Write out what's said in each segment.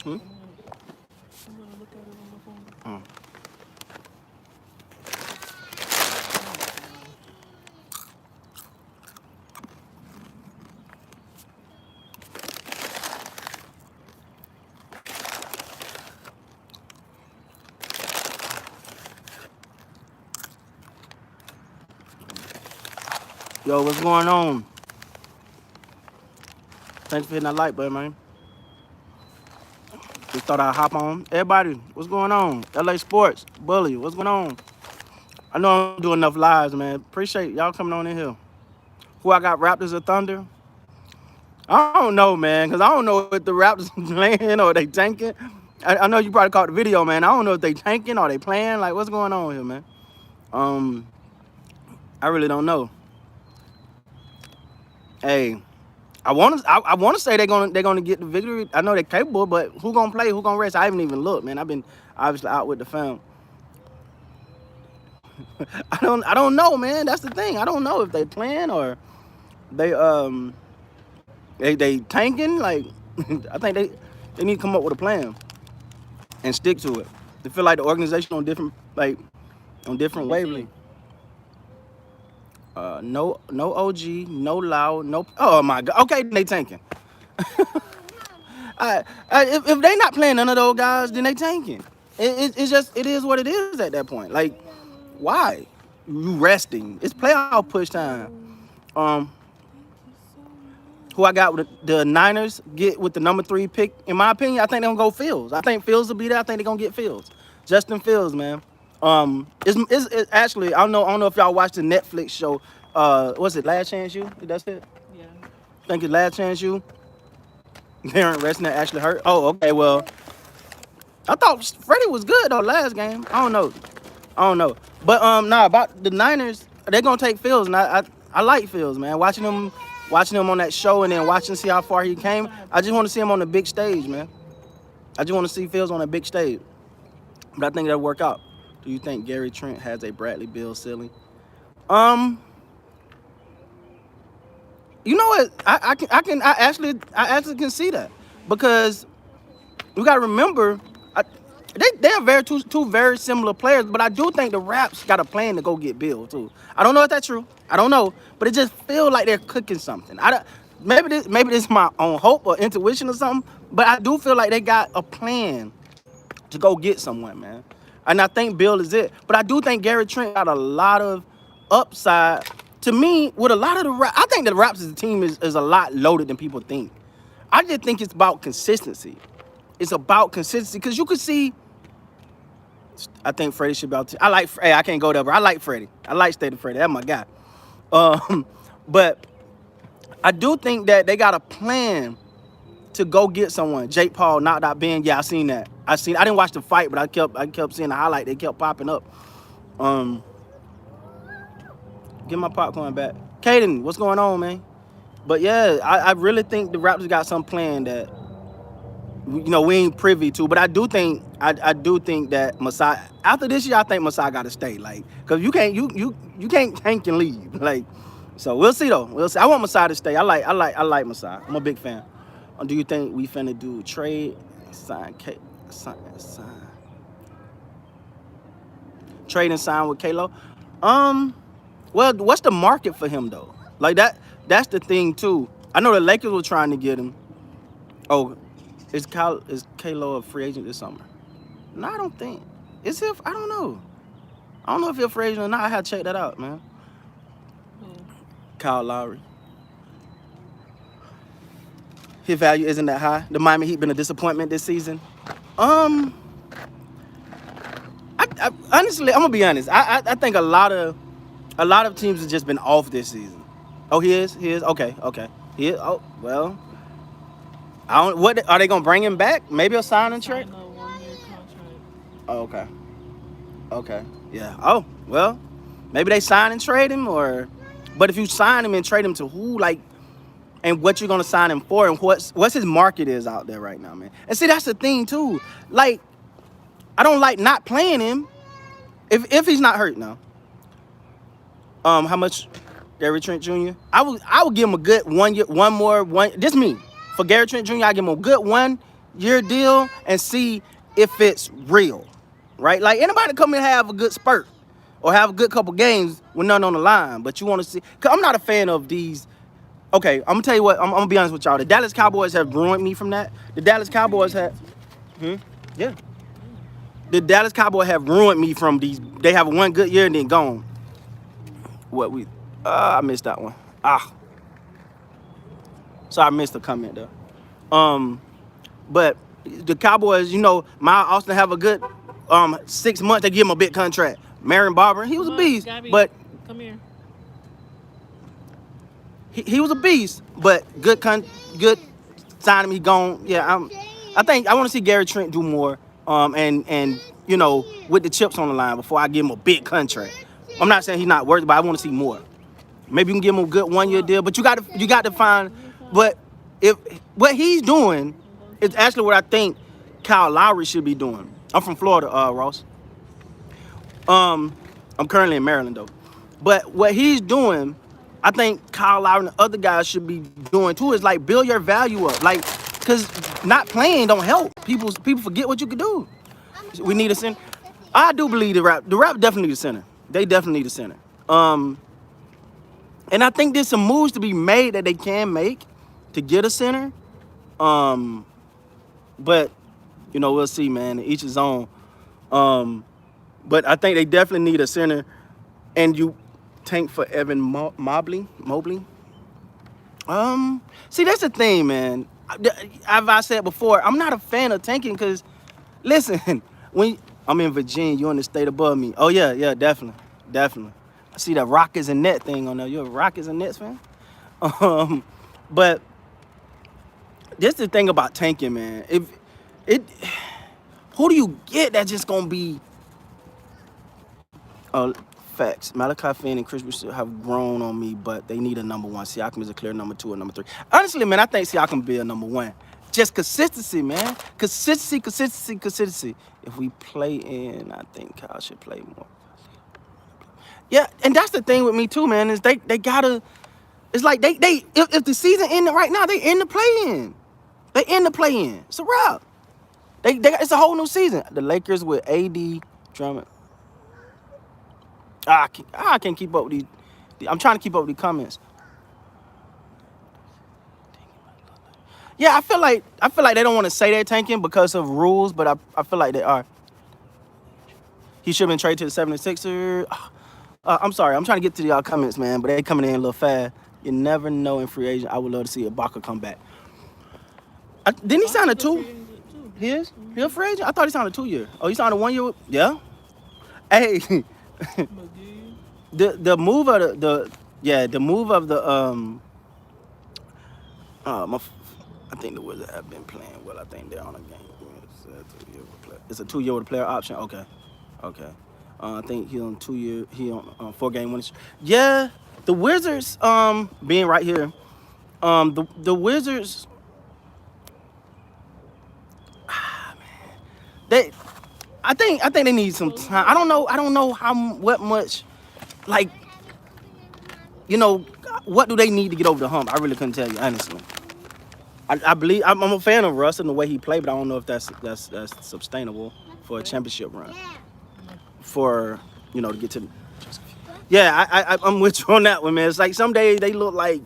Hmm? I'm gonna look at it on my phone. Oh. Oh man. Yo, what's going on? Thanks for hitting that like button, man. Just thought I'd hop on. Everybody, what's going on? LA Sports, Bully, what's going on? I know I don't do enough lives, man. Appreciate y'all coming on in here. Who I got, Raptors or Thunder? I don't know, man, because I don't know if the Raptors playing or they tanking. I know you probably caught the video, man. I don't know if they tanking or they playing. Like, what's going on here, man? Um, I really don't know. Hey, I want to say they're gonna get the victory. I know they're capable, but who gonna play? Who gonna rest? I haven't even looked, man. I've been obviously out with the fam. I don't know, man. That's the thing. I don't know if they playing or they they tanking. Like I think they need to come up with a plan and stick to it. They feel like the organization on different Let me wavelengths. see. No OG, no loud, no. Oh my God. Okay, then they tanking. If they not playing none of those guys, then they tanking. It's just it is what it is at that point. Like, why? You resting? It's playoff push time. Oh, Um, thank you so who I much. got with the Niners get with the number 3 pick? In my opinion, I think they're gonna go Fields. I think Fields will be there. I think they're gonna get Fields. Justin Fields, man. It's actually I don't know if y'all watched the Netflix show. What's it? Last Chance You? That's it. Yeah. I think it's Last Chance You. They aren't resting. That actually hurt. Oh, okay. Well, I thought Freddie was good though last game. I don't know. But nah, about the Niners, they're gonna take Fields, and I like Fields, man. Watching him on that show, and then watching see how far he came. Inside. I just want to see him on the big stage, man. I just want to see Fields on a big stage. But I think that'll work out. Do you think Gary Trent has a Bradley Beal ceiling? Um, you know what? I actually can see that because you got to remember, they are two very similar players, but I do think the Raps got a plan to go get Bill too. I don't know if that's true. I don't know, but it just feels like they're cooking something. I don't, maybe this is my own hope or intuition or something, but I do feel like they got a plan to go get someone, man. And I think Bill is it, but I do think Gary Trent got a lot of upside. To me, with a lot of I think the Raps as a team is a lot loaded than people think. I just think it's about consistency. It's about consistency because you could see. I think Freddie should be out. I like. Hey, I can't go there, but I like Freddie. I like State of Freddie. That's my guy. Um, but I do think that they got a plan to go get someone. Jake Paul knocked out Ben. Yeah, I seen that. I didn't watch the fight, but I kept seeing the highlight. They kept popping up. Um, get my popcorn back. Caden, what's going on, man? But yeah, I really think the Raptors got some plan that we ain't privy to. But I do think that Masai after this year, I think Masai got to stay. Like, cause you can't tank and leave. Like, so we'll see though. We'll see. I want Masai to stay. I like Masai. I'm a big fan. Do you think we finna do trade, sign, trade and sign with Kalo? Um, well, what's the market for him though? Like that. That's the thing too. I know the Lakers were trying to get him. Oh, is Kalo a free agent this summer? No, I don't think. Is he? I don't know. I don't know if he's a free agent or not. I had to check that out, man. Oh, Kyle Lowry. His value isn't that high. The Miami Heat been a disappointment this season. Um, honestly, I'm gonna be honest. I think a lot of teams have just been off this season. Oh, he is. He is. Okay. Okay. He is. Oh, well. I don't. What are they gonna bring him back? Maybe a sign he and trade. signed a 1-year contract. Oh, okay. Okay. Yeah. Oh, well. Maybe they sign and trade him, or. But if you sign him and trade him to who, like, and what you're gonna sign him for, and what's his market is out there right now, man. And see, that's the thing too. Like, I don't like not playing him if he's not hurt now. How much Gary Trent Jr.? I would give him a good 1 year, one more one. This me for Gary Trent Jr. I give him a good year deal and see if it's real, right? Like anybody come and have a good spurt or have a good couple games with nothing on the line, but you want to see. Cause I'm not a fan of these. Okay, I'm gonna tell you what. I'm gonna be honest with y'all. The Dallas Cowboys have ruined me from that. The Dallas Cowboys have, yeah. The Dallas Cowboys have ruined me from these. They have one good year and then gone. What we? I missed that one. So I missed the comment there. But the Cowboys, Miles Austin have a good 6 months. They give him a big contract. Marion Barber, he was a beast, Gabby, but come here. he was a beast, but good sign him. He gone. Yeah, I think I want to see Gary Trent do more. And with the chips on the line before I give him a big contract. I'm not saying he's not worth it, but I want to see more. Maybe you can give him a good 1 year deal, but you got to find. But if what he's doing is actually what I think Kyle Lowry should be doing. I'm from Florida, Ross. I'm currently in Maryland though, but what he's doing, I think Kyle Lowry and the other guys should be doing too. Is like build your value up, like because not playing don't help. People forget what you can do. We need a center. I do believe the rap definitely need a center. They definitely need a center. And I think there's some moves to be made that they can make to get a center. But we'll see, man. Each his own. But I think they definitely need a center. And you tank for Evan Mobley. See, that's the thing, man. As I said before, I'm not a fan of tanking because, listen, when I'm in Virginia, you're in the state above me. Oh yeah, definitely. I see that Rockets and Nets thing on there. You're a Rockets and Nets fan? But this is the thing about tanking, man. Who do you get that's just gonna be facts? Malachi Finn and Chris Boucher have grown on me, but they need a number one. Siakam is a clear number 2 or number 3. Honestly, man, I think Siakam be a number 1. Just consistency, man. Consistency. If we play in, I think Kyle should play more. Yeah, and that's the thing with me too, man. Is they gotta. It's like they if the season ended right now, they in the play-in. They in the play-in. It's a wrap. It's a whole new season. The Lakers with AD, Drummond. I can't keep up with these. I'm trying to keep up with these comments. Yeah, I feel like they don't want to say they're tanking because of rules, but I feel like they are. He should have been traded to the 76ers. I'm sorry. I'm trying to get to y'all comments, man, but they coming in a little fast. You never know in free agent. I would love to see Ibaka come back. Didn't he sign a 2? He is? He a free agent? I thought he signed a 2-year. Oh, he signed a 1 year? Yeah? Hey. the move of the move of the I think the Wizards have been playing well. I think they're on a game. It's a 2-year with a player option. Okay. I think he on 2 year. He on 4-game winning. Yeah, the Wizards. Being right here. The Wizards. Man, I think they need some time. I don't know what much. Like, what do they need to get over the hump? I really couldn't tell you honestly. I believe I'm a fan of Russ and the way he played, but I don't know if that's sustainable for a championship run. For to get to. Yeah, I'm with you on that one, man. It's like some days they look like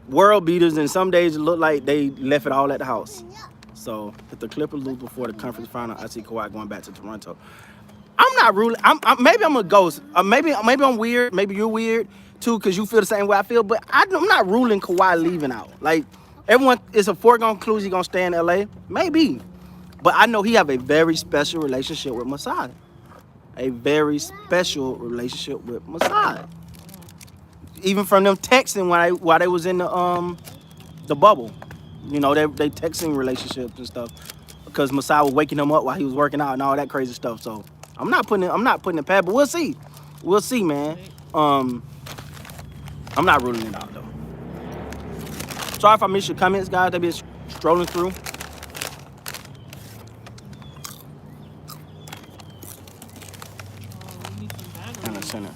world beaters, and some days it look like they left it all at the house. So if the Clippers lose before the conference final, I see Kawhi going back to Toronto. I'm not ruling. Maybe I'm a ghost. Maybe I'm weird. Maybe you're weird too, because you feel the same way I feel. But I'm not ruling Kawhi leaving out. Like everyone, it's a foregone conclusion he's gonna stay in LA. Maybe, but I know he have a very special relationship with Masai. A very special relationship with Masai. Even from them texting while they was in the bubble. They texting relationships and stuff because Masai was waking him up while he was working out and all that crazy stuff. So I'm not putting it past, but we'll see. We'll see, man. I'm not ruling it out though. Sorry if I missed your comments, guys. They've been strolling through. And the center.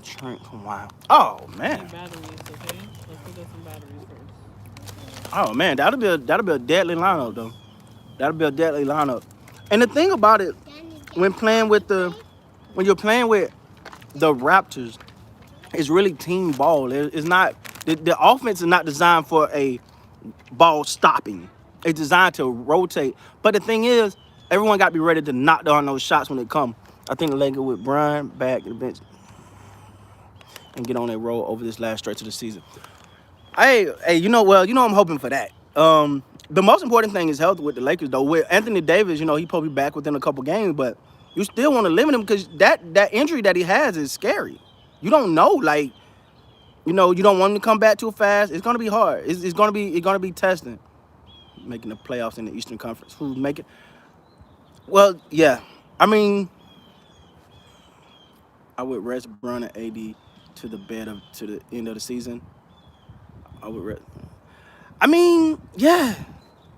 Trent Kawhi. Oh man. Batteries, okay? Let's put up some batteries first. Oh man, that'll be a deadly lineup though. That'll be a deadly lineup. And the thing about it, when playing with the when you're playing with the Raptors, it's really team ball. It's not the offense is not designed for a ball stopping. It's designed to rotate. But the thing is, everyone got to be ready to knock down those shots when they come. I think the Lakers with Brian back in the bench and get on their roll over this last stretch of the season. Hey, I'm hoping for that. The most important thing is health with the Lakers, though. With Anthony Davis, he probably back within a couple games, but you still want to limit him because that injury that he has is scary. You don't know, like, you don't want him to come back too fast. It's gonna be hard. It's gonna be testing. Making the playoffs in the Eastern Conference. Who's making? Well, yeah. I mean, I would rest Bron and AD to the end of the season. I would rest. I mean, yeah.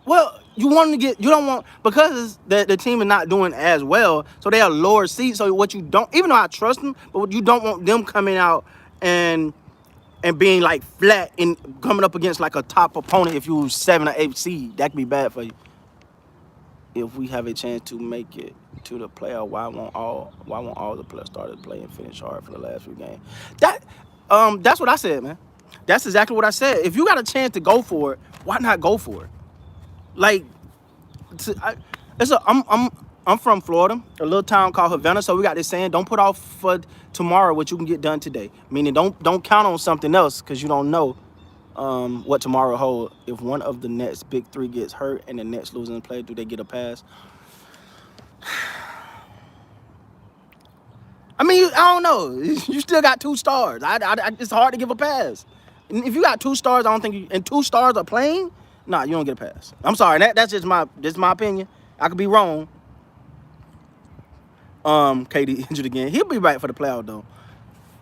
Well, you don't want because the team is not doing as well, so they are lower seats. So what you don't, even though I trust them, but what you don't want them coming out and being like flat and coming up against like a top opponent. If you 7 or 8 seed, that could be bad for you. If we have a chance to make it to the playoff, why won't all the players start to play and finish hard for the last few games? That's what I said, man. That's exactly what I said. If you got a chance to go for it, why not go for it? Like, I'm from Florida, a little town called Havana. So we got this saying: don't put off for tomorrow what you can get done today. Meaning, don't count on something else because you don't know what tomorrow holds. If one of the next big three gets hurt and the next losing play, do they get a pass? I mean, I don't know. You still got 2 stars. It's hard to give a pass. And if you got 2 stars, I don't think and 2 stars are playing. Nah, you don't get a pass. I'm sorry. That's just my opinion. I could be wrong. KD injured again. He'll be back for the playoff though.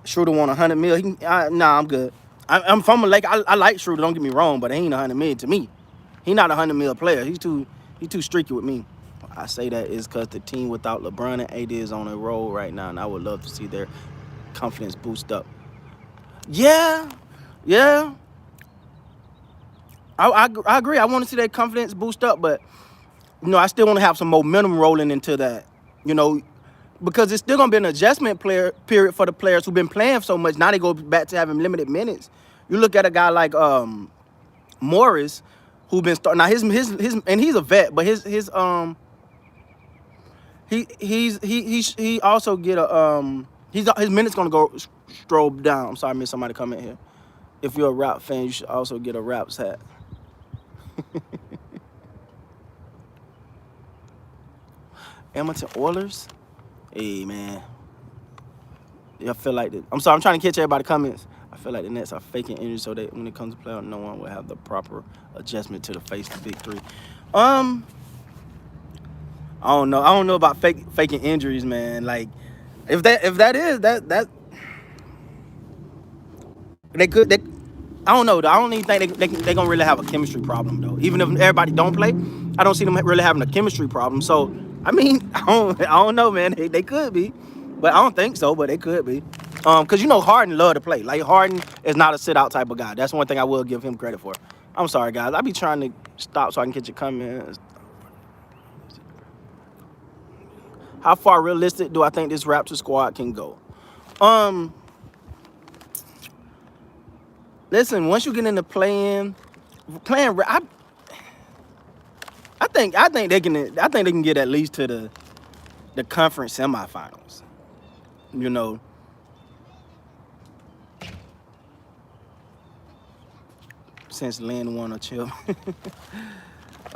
Schroeder won 100 mil. Nah, I'm good. I'm from a Lake. I like Schroeder. Don't get me wrong, but he ain't 100 mil to me. He not a 100 mil player. He's too streaky with me. I say that is because the team without LeBron and AD is on a roll right now, and I would love to see their confidence boost up. Yeah. I agree. I want to see their confidence boost up, but I still want to have some momentum rolling into that. Because it's still gonna be an adjustment period for the players who've been playing so much. Now they go back to having limited minutes. You look at a guy like Morris, who been starting now. His and he's a vet, but he also get a his minutes gonna go strobe down. I'm sorry, I missed somebody comment here. If you're a rap fan, you should also get a Raps hat. Edmonton Oilers. Hey man, I feel like I'm sorry. I'm trying to catch everybody's comments. I feel like the Nets are faking injuries so that when it comes to playoff, no one will have the proper adjustment to the face the big three. I don't know. I don't know about faking injuries, man. Like, if that is that they could. I don't know. I don't even think they gonna really have a chemistry problem though. Even if everybody don't play, I don't see them really having a chemistry problem. So I mean, I don't know, man. They could be, but I don't think so. But they could be, because Harden love to play. Like Harden is not a sit out type of guy. That's one thing I will give him credit for. I'm sorry, guys. I be trying to stop so I can get your comments. How far realistic do I think this Raptor squad can go? Listen, once you get into playing, I think they can get at least to the conference semifinals. Since Lynn won a chip.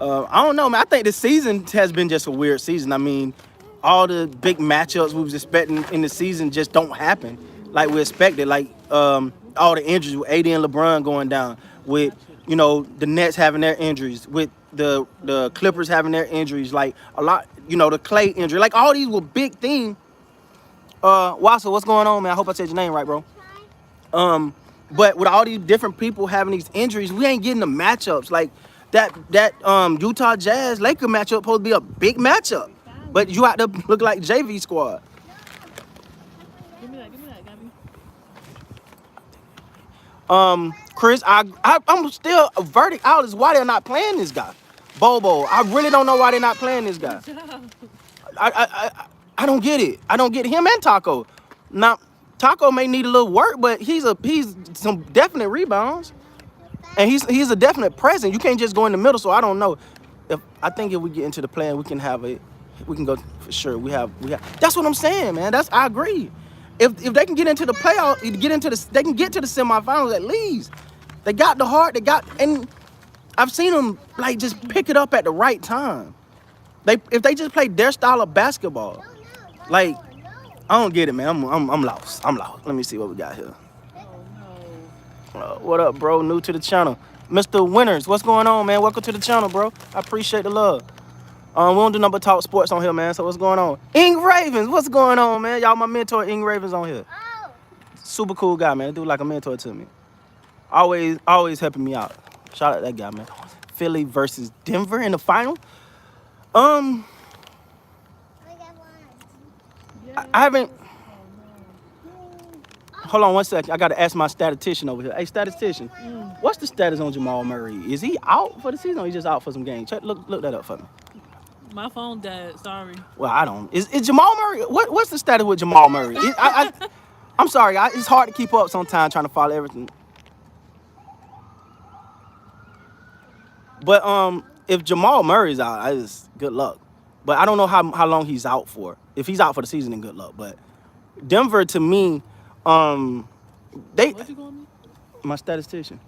I don't know, man. I think the season has been just a weird season. I mean, all the big matchups we was expecting in the season just don't happen like we expected. Like all the injuries with AD and LeBron going down, with the Nets having their injuries, with the Clippers having their injuries, like a lot, the Clay injury, like all these were big things. Wassa, what's going on, man? I hope I said your name right, bro. But with all these different people having these injuries, we ain't getting the matchups. Like that Utah Jazz Laker matchup supposed to be a big matchup, but you have to look like JV squad. Give me that, Gabby. Chris, I'm still a verdict out is why they're not playing this guy. Bobo, I really don't know why they're not playing this guy. Good job. I I I, I don't get it. I don't get him and Taco. Now, Taco may need a little work, but he's some definite rebounds. And he's a definite presence. You can't just go in the middle. So I don't know. I think if we get into the plan, we can go for sure. We have. That's what I'm saying, man. I agree. If they can get into the playoff, they can get to the semifinals at least. They got the heart. And I've seen them like just pick it up at the right time. If they just play their style of basketball, like I don't get it, man. I'm lost. I'm lost. Let me see what we got here. Oh no. What up, bro? New to the channel. Mr. Winners, what's going on, man? Welcome to the channel, bro. I appreciate the love. We don't do number talk sports on here, man. So what's going on? Ing Ravens, what's going on, man? Y'all my mentor, Ing Ravens on here. Super cool guy, man. Dude like a mentor to me. Always helping me out. Shout out that guy, man. Philly versus Denver in the final. Um, Yes. I haven't. Oh Hold on one second. I got to ask my statistician over here. Hey, statistician, what's the status on Jamal Murray? Is he out for the season or he just out for some games? Look that up for me. no. My phone died. Sorry. Well, I don't. Is Jamal Murray? What's the status with Jamal Murray? I'm sorry. It's hard to keep up sometimes trying to follow everything. But if Jamal Murray's out, I just good luck. But I don't know how long he's out for. If he's out for the season, then good luck. But Denver to me, they What you calling me? my statistician.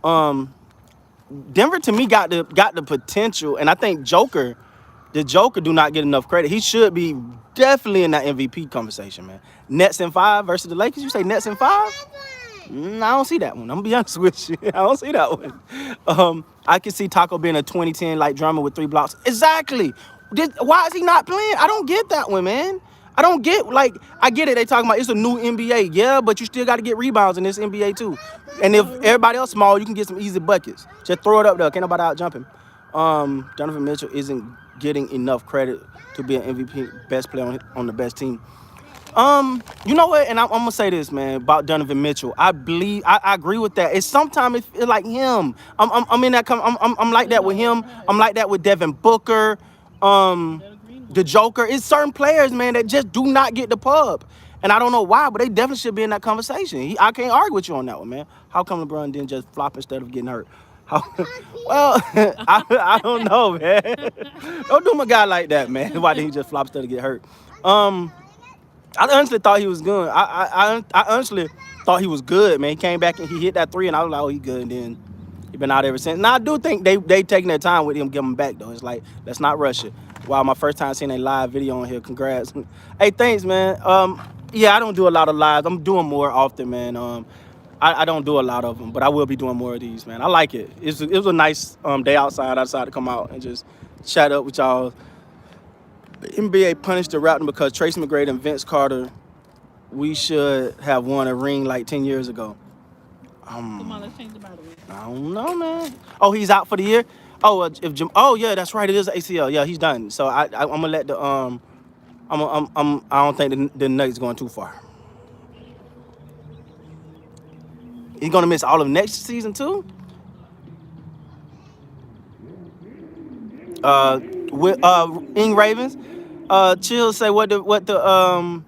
Denver to me got the potential, and I think the Joker do not get enough credit. He should be definitely in that MVP conversation, man. Nets in 5 versus the Lakers. You say Nets in 5? I don't see that one. I'm gonna be honest with you. I don't see that one. I can see Taco being a 2010 like drummer with 3 blocks. Exactly. Why is he not playing? I don't get that one, man. I don't get I get it. They talking about it's a new NBA. Yeah, but you still got to get rebounds in this NBA too. And if everybody else small, you can get some easy buckets. Just throw it up there. Can't nobody out jump him. Donovan Mitchell isn't getting enough credit to be an MVP, best player on the best team. You know what? And I'm gonna say this, man, about Donovan Mitchell. I agree with that. It's sometimes it's like him. I'm in that. I'm like that with him. I'm like that with Devin Booker. The Joker. It's certain players, man, that just do not get the pub. And I don't know why, but they definitely should be in that conversation. I can't argue with you on that one, man. How come LeBron didn't just flop instead of getting hurt? Well, I don't know, man. Don't do my guy like that, man. Why did he just flop instead of get hurt? I honestly thought he was good. I honestly thought he was good, man. He came back and he hit that 3, and I was like, oh, he good. And then he been out ever since. Now I do think they taking their time with him, give him back though. It's like let's not rush it. Wow, my first time seeing a live video on here. Congrats. Hey, thanks, man. Yeah, I don't do a lot of lives. I'm doing more often, man. I don't do a lot of them, but I will be doing more of these, man. I like it. It was a nice day outside. I decided to come out and just chat up with y'all. The NBA punished the Raptors because Tracy McGrady and Vince Carter, we should have won a ring like 10 years ago. Come on, let's change the battle. I don't know, man. Oh, he's out for the year? Oh, oh yeah, that's right. It is ACL. Yeah, he's done. So I'm gonna let the I don't think the Nuggets going too far. He's gonna miss all of next season too. With Ing Ravens, Chill say what the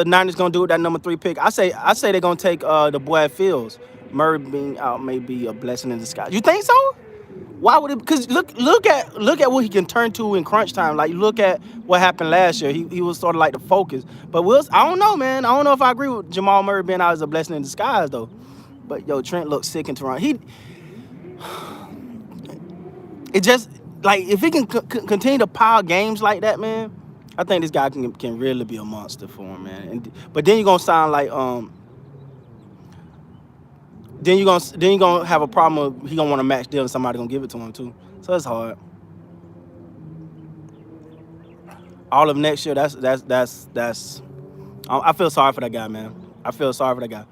Niners gonna do with that number 3 pick. I say they're gonna take the boy Fields. Murray being out may be a blessing in disguise. You think so? Why would it? Because look at what he can turn to in crunch time. Like look at what happened last year. He was sort of like the focus. But I don't know, man. I don't know if I agree with Jamal Murray being out as a blessing in disguise though. But yo, Trent looks sick in Toronto. It just like if he can continue to pile games like that, man. I think this guy can really be a monster for him, man. But then you're gonna sound like then you're gonna have a problem. He gonna want a max deal, and somebody gonna give it to him too. So it's hard. All of next year, that's. I feel sorry for that guy, man. I feel sorry for that guy.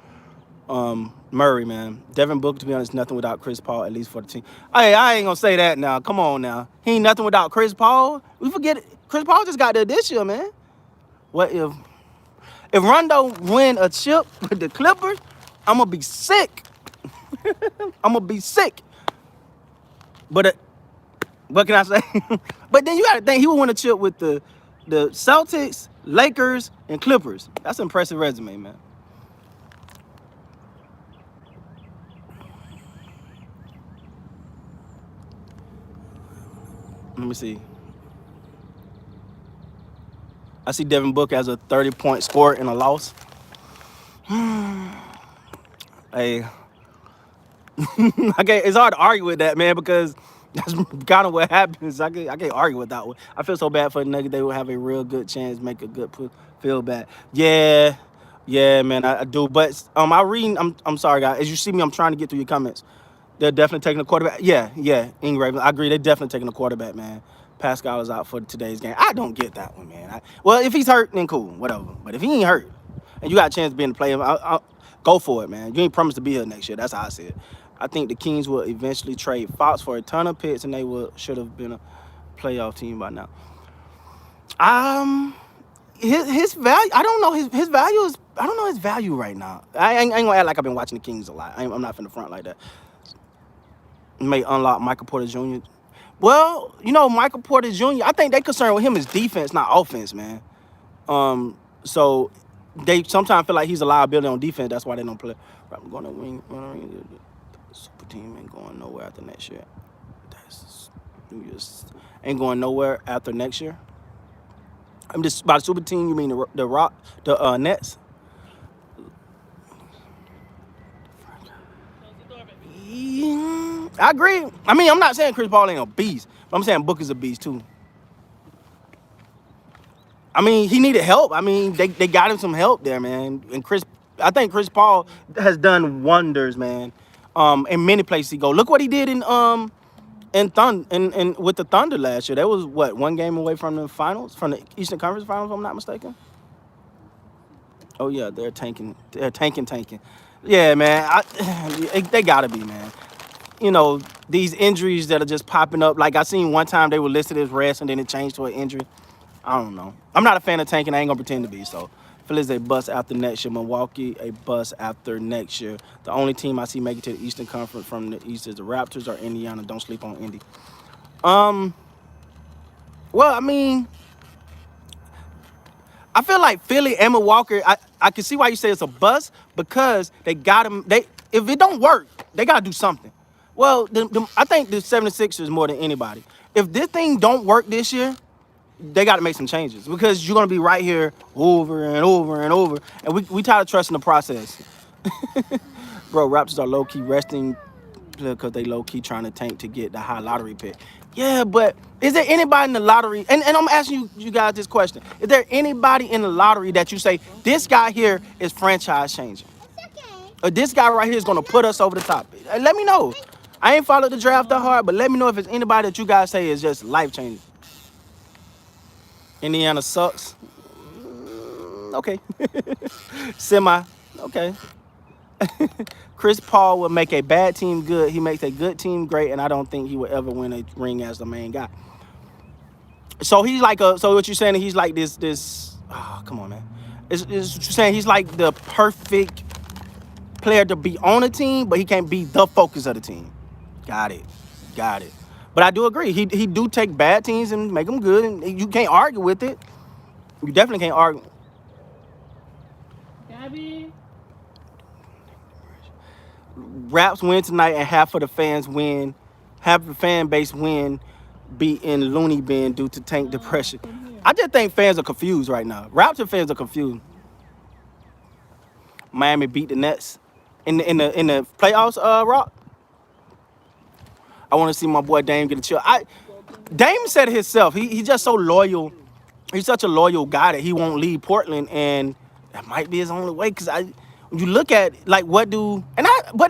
Murray, man. Devin Booker, to be honest, nothing without Chris Paul, at least for the team. Hey, I ain't gonna say that now. Come on now. He ain't nothing without Chris Paul. We forget it. Chris Paul just got there this year, man. What if Rondo win a chip with the Clippers? I'm gonna be sick. I'm gonna be sick. But what can I say? But then you got to think he would want to chill with the Celtics, Lakers, and Clippers. That's an impressive resume, man. Let me see. I see Devin Booker as a 30-point scorer in a loss. Hey, it's hard to argue with that, man, because that's kind of what happens. I can't argue with that one. I feel so bad for the Nuggets. They will have a real good chance, make a good feel bad. Yeah, yeah, man, I do. But I reading. I'm sorry, guys. As you see me, I'm trying to get through your comments. They're definitely taking a quarterback. Yeah, Ingram. I agree. They're definitely taking a quarterback, man. Pascal is out for today's game. I don't get that one, man. Well, if he's hurt, then cool, whatever. But if he ain't hurt, and you got a chance to be in the play, I'll go for it, man. You ain't promised to be here next year. That's how I see it. I think the Kings will eventually trade Fox for a ton of picks, and they should have been a playoff team by now. His value. I don't know his value is. I don't know his value right now. I ain't gonna act like I've been watching the Kings a lot. I'm not from the front like that. May unlock Michael Porter Jr. Well, Michael Porter Jr. I think they concerned with him is defense, not offense, man. So they sometimes feel like he's a liability on defense. That's why they don't play. I'm going to win. Super team ain't going nowhere after next year. Ain't going nowhere after next year. I'm just by the super team. You mean the Nets? Yeah, I agree. I mean, I'm not saying Chris Paul ain't a beast, but I'm saying Booker's a beast too. I mean, he needed help. I mean, they got him some help there, man. And I think Chris Paul has done wonders, man. In many places he go. Look what he did in with the Thunder last year. That was what, one game away from the finals, from the Eastern Conference Finals, if I'm not mistaken. Oh yeah, they're tanking. They're tanking. Yeah, man. They gotta be, man. These injuries that are just popping up. Like I seen one time they were listed as rest and then it changed to an injury. I don't know. I'm not a fan of tanking. I ain't gonna pretend to be. So Phillies a bust after next year. Milwaukee a bust after next year. The only team I see make it to the Eastern Conference from the East is the Raptors or Indiana. Don't sleep on Indy. Well, I mean, I feel like Philly and Milwaukee. I can see why you say it's a bust because they got them. If it don't work, they gotta do something. Well, I think the 76ers more than anybody. If this thing don't work this year, they got to make some changes because you're going to be right here over and over and over. And we tired of trusting the process. Bro, Raptors are low-key resting because they low-key trying to tank to get the high lottery pick. Yeah, but is there anybody in the lottery? And I'm asking you guys this question. Is there anybody in the lottery that you say, this guy here is franchise changing? Or this guy right here is going to put us over the top? Let me know. I ain't followed the draft that hard, but let me know if it's anybody that you guys say is just life-changing. Indiana sucks. Okay. Semi. Okay. Chris Paul will make a bad team good. He makes a good team great, and I don't think he will ever win a ring as the main guy. So he's like so what you're saying, he's like this. Oh, come on, man. It's what you're saying, he's like the perfect player to be on a team, but he can't be the focus of the team. Got it. But I do agree. He do take bad teams and make them good, and you can't argue with it. You definitely can't argue. Gabby. Raps win tonight, and half of the fan base win, be in loony bin due to tank depression. I just think fans are confused right now. Raptor fans are confused. Miami beat the Nets in the playoffs. Rock. I want to see my boy Dame get a chill. Dame said it himself. He's just so loyal. He's such a loyal guy that he won't leave Portland, and that might be his only way. Because when you look at like but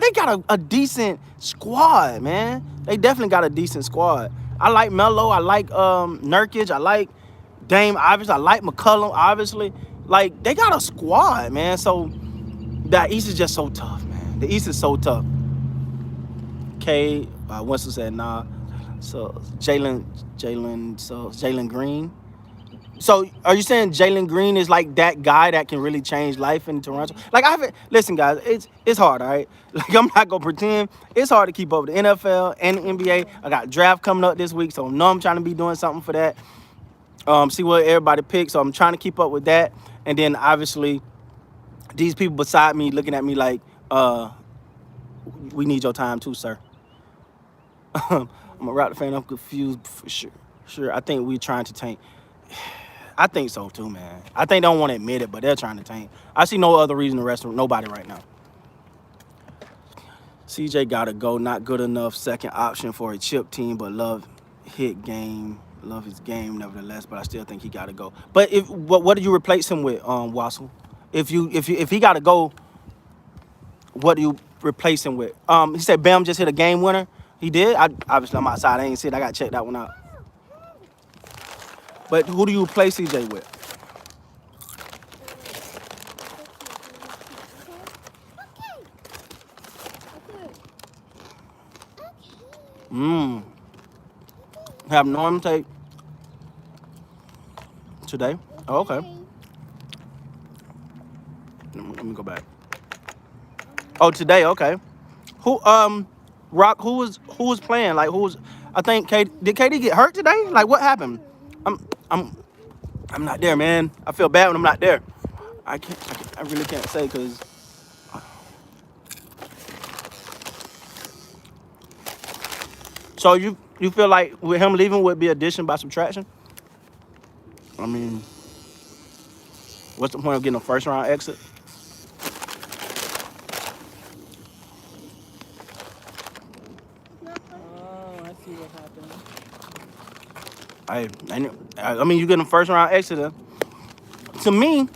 they got a decent squad, man. They definitely got a decent squad. I like Melo. I like Nurkic. I like Dame. Obviously, I like McCollum. Obviously, like they got a squad, man. So that East is just so tough, man. The East is so tough. Winston said nah. So Jalen Green. So are you saying Jalen Green is like that guy that can really change life in Toronto? Like I haven't listen, guys, it's hard, all right? Like I'm not gonna pretend it's hard to keep up with the NFL and the NBA. I got draft coming up this week, so I know I'm trying to be doing something for that. See what everybody picks. So I'm trying to keep up with that. And then obviously these people beside me looking at me like, we need your time too, sir. I'm a Raptor fan. I'm confused for sure. Sure, I think we're trying to tank. I think so too, man. I think they don't want to admit it, but they're trying to tank. I see no other reason to rest nobody right now. CJ gotta go. Not good enough second option for a chip team, but love his game nevertheless. But I still think he gotta go. But if what do you replace him with, Wassel? If he gotta go, what do you replace him with? He said Bam just hit a game winner. He did. Obviously I'm outside. I ain't see it. I gotta check that one out. But who do you replace CJ with? Have Norm take today. Oh, okay. Let me go back. Oh, today. Okay. Who Rock? Who was playing? Like who was? I think did KD get hurt today? Like what happened? I'm I'm I'm not there, man. I feel bad when I'm not there. I really can't say because. So you feel like with him leaving would be addition by subtraction? I mean, what's the point of getting a first round exit? Oh, I see what happened. I mean, you getting a first round exit. To me,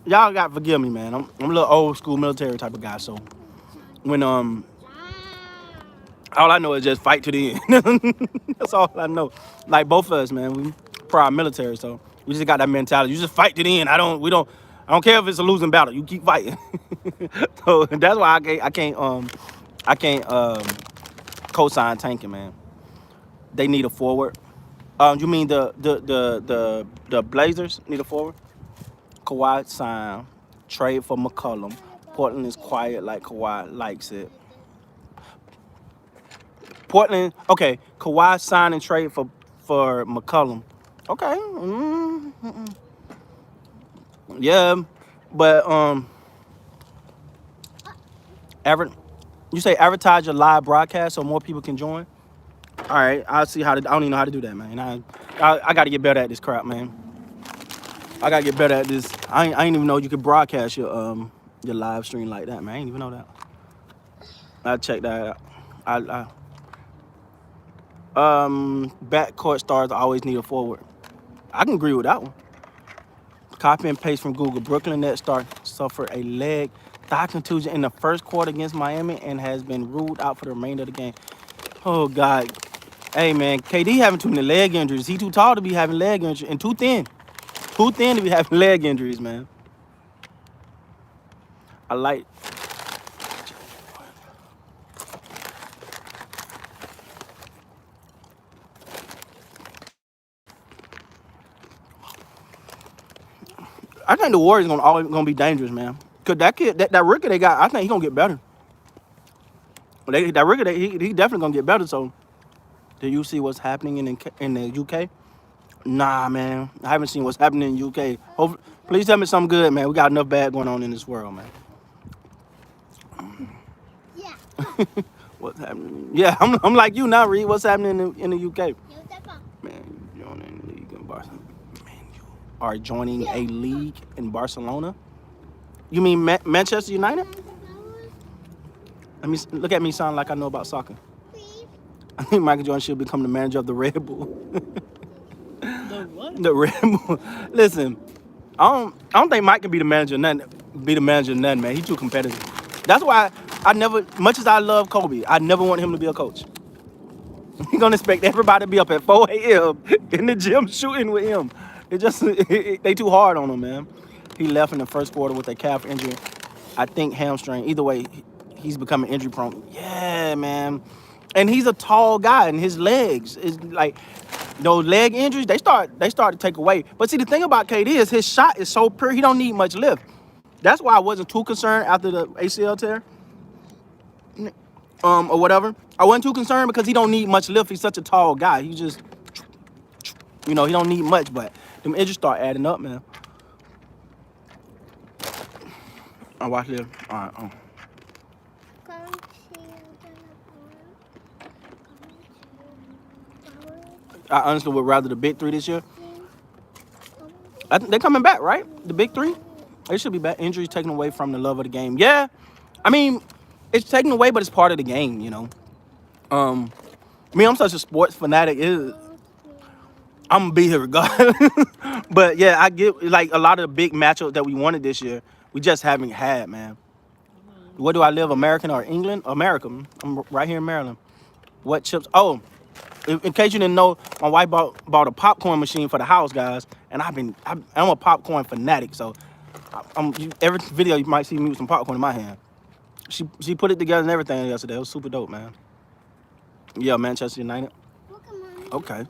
y'all got to forgive me, man. I'm a little old school military type of guy. So when all I know is just fight to the end. That's all I know. Like both of us, man. We prior military, so we just got that mentality. You just fight to the end. I don't care if it's a losing battle. You keep fighting. So that's why I can't co-sign tanking, man. They need a forward. You mean the Blazers need a forward? Kawhi sign, trade for McCollum. Portland is quiet like Kawhi likes it. Portland, okay. Kawhi sign and trade for McCollum. Okay. Yeah, but ever you say advertise your live broadcast so more people can join. All right, I'll see how to. I don't even know how to do that, man. I got to get better at this crap, man. I gotta get better at this. I ain't even know you could broadcast your live stream like that, man. I ain't even know that. I check that out. Backcourt stars always need a forward. I can agree with that one. Copy and paste from Google. Brooklyn Nets star suffered a leg thigh contusion in the first quarter against Miami and has been ruled out for the remainder of the game. Oh God. Hey man, KD having too many leg injuries. He too tall to be having leg injuries and too thin. Too thin to be having leg injuries, man. I like. I think the Warriors always gonna be dangerous, man. Cause that kid, that rookie they got, I think he gonna get better. That rookie, he definitely gonna get better. So, do you see what's happening in the UK? Nah, man, I haven't seen what's happening in the UK. Please tell me something good, man. We got enough bad going on in this world, man. What's happening? Yeah, I'm like you now, Reed. What's happening in the UK? Man, you joining a league in Barcelona. Man, you are joining a league in Barcelona. You mean Manchester United? Let me look at me, sound like I know about soccer. I think Michael Jordan should become the manager of the Red Bull. The what? The Red Bull. Listen, I don't think Mike can be the manager of nothing. Man. He's too competitive. That's why I never, much as I love Kobe, I never want him to be a coach. He's gonna expect everybody to be up at 4 a.m. in the gym shooting with him. They too hard on him, man. He left in the first quarter with a calf injury. I think hamstring. Either way, he's becoming injury prone. Yeah, man. And he's a tall guy, and his legs is like those leg injuries, they start to take away. But see, the thing about KD is his shot is so pure, he don't need much lift. That's why I wasn't too concerned after the ACL tear, or whatever. I wasn't too concerned because he don't need much lift. He's such a tall guy. He just, he don't need much. But them injuries start adding up, man. I watch this. All right. I honestly would rather the big three this year. I think they're coming back, right? The big three, they should be back. Injuries taken away from the love of the game. Yeah, I mean, it's taken away, but it's part of the game, Me, I'm such a sports fanatic. I'm gonna be here regardless. But yeah, I get like a lot of the big matchups that we wanted this year, we just haven't had, man. Where do I live, American or England? American. I'm right here in Maryland. What chips? Oh, in case you didn't know, my wife bought a popcorn machine for the house, guys, and I'm a popcorn fanatic. So, every video you might see me with some popcorn in my hand. She put it together and everything yesterday. It was super dope, man. Yeah, Manchester United. Okay.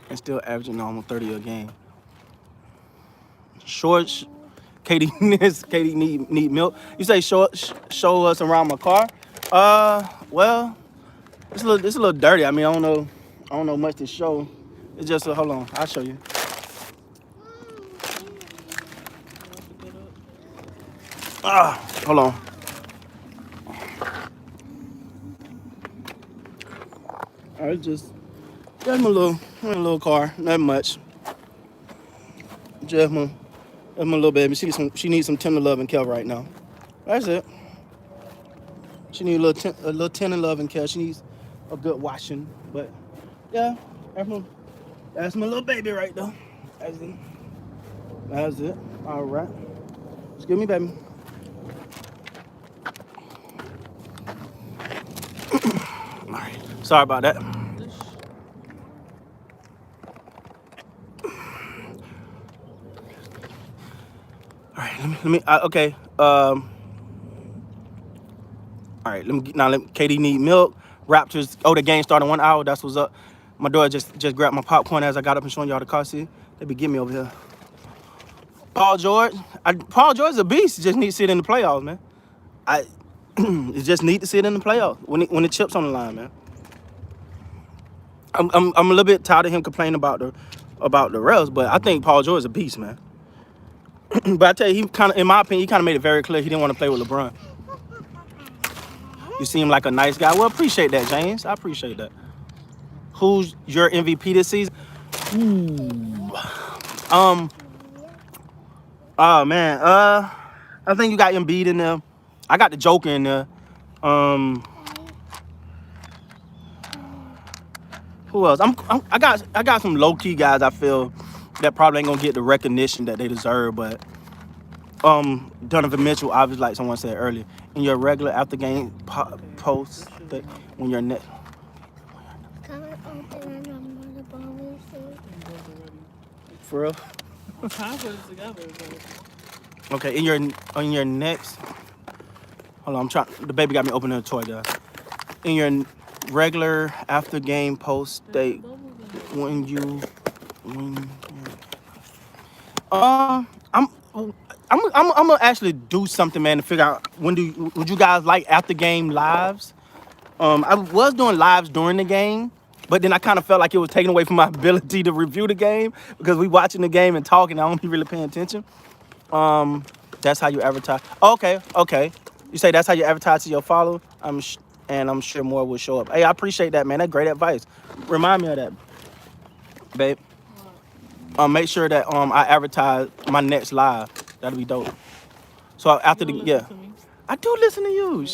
And still averaging almost 30 a game. Shorts. Katie need milk. You say show us around my car. Well, it's a little dirty. I mean, I don't know much to show. It's just hold on, I'll show you. Hold on. All right, just my little car, not much. Just my little baby. She needs some tender love and care right now. That's it. She needs a little tender love and care. She needs a good washing. But yeah, that's my little baby right there. That's it. All right. Excuse me, baby. All right. Sorry about that. All right. Let me. Okay. All right. Let Katie need milk. Raptors. Oh, the game started 1 hour. That's what's up. My daughter just grabbed my popcorn as I got up and showing y'all the car seat. They be getting me over here. Paul George. Paul George is a beast. Just need to sit in the playoffs, man. It just need to sit in the playoffs when the chips on the line, man. I'm a little bit tired of him complaining about the refs, but I think Paul George is a beast, man. But I tell you, he kind of, in my opinion, he kind of made it very clear he didn't want to play with LeBron. You seem like a nice guy. Well, appreciate that, James. I appreciate that. Who's your MVP this season? Ooh. Oh man. I think you got Embiid in there. I got the Joker in there. Who else? I got some low key guys. I feel that probably ain't gonna get the recognition that they deserve, but Donovan Mitchell, obviously, like someone said earlier, in your regular after game post, when you're net. For real? I put it together. But... Okay, in your next. Hold on, the baby got me opening a toy, guys. In your regular after game post state, when I'm gonna actually do something, man, to figure out would you guys like after game lives? I was doing lives during the game, but then I kind of felt like it was taken away from my ability to review the game because we watching the game and talking. I don't be really paying attention. That's how you advertise. Okay. You say that's how you advertise to your follower. And I'm sure more will show up. Hey, I appreciate that, man. That's great advice. Remind me of that, babe. Make sure that I advertise my next live. That'll be dope. So after I do listen to you.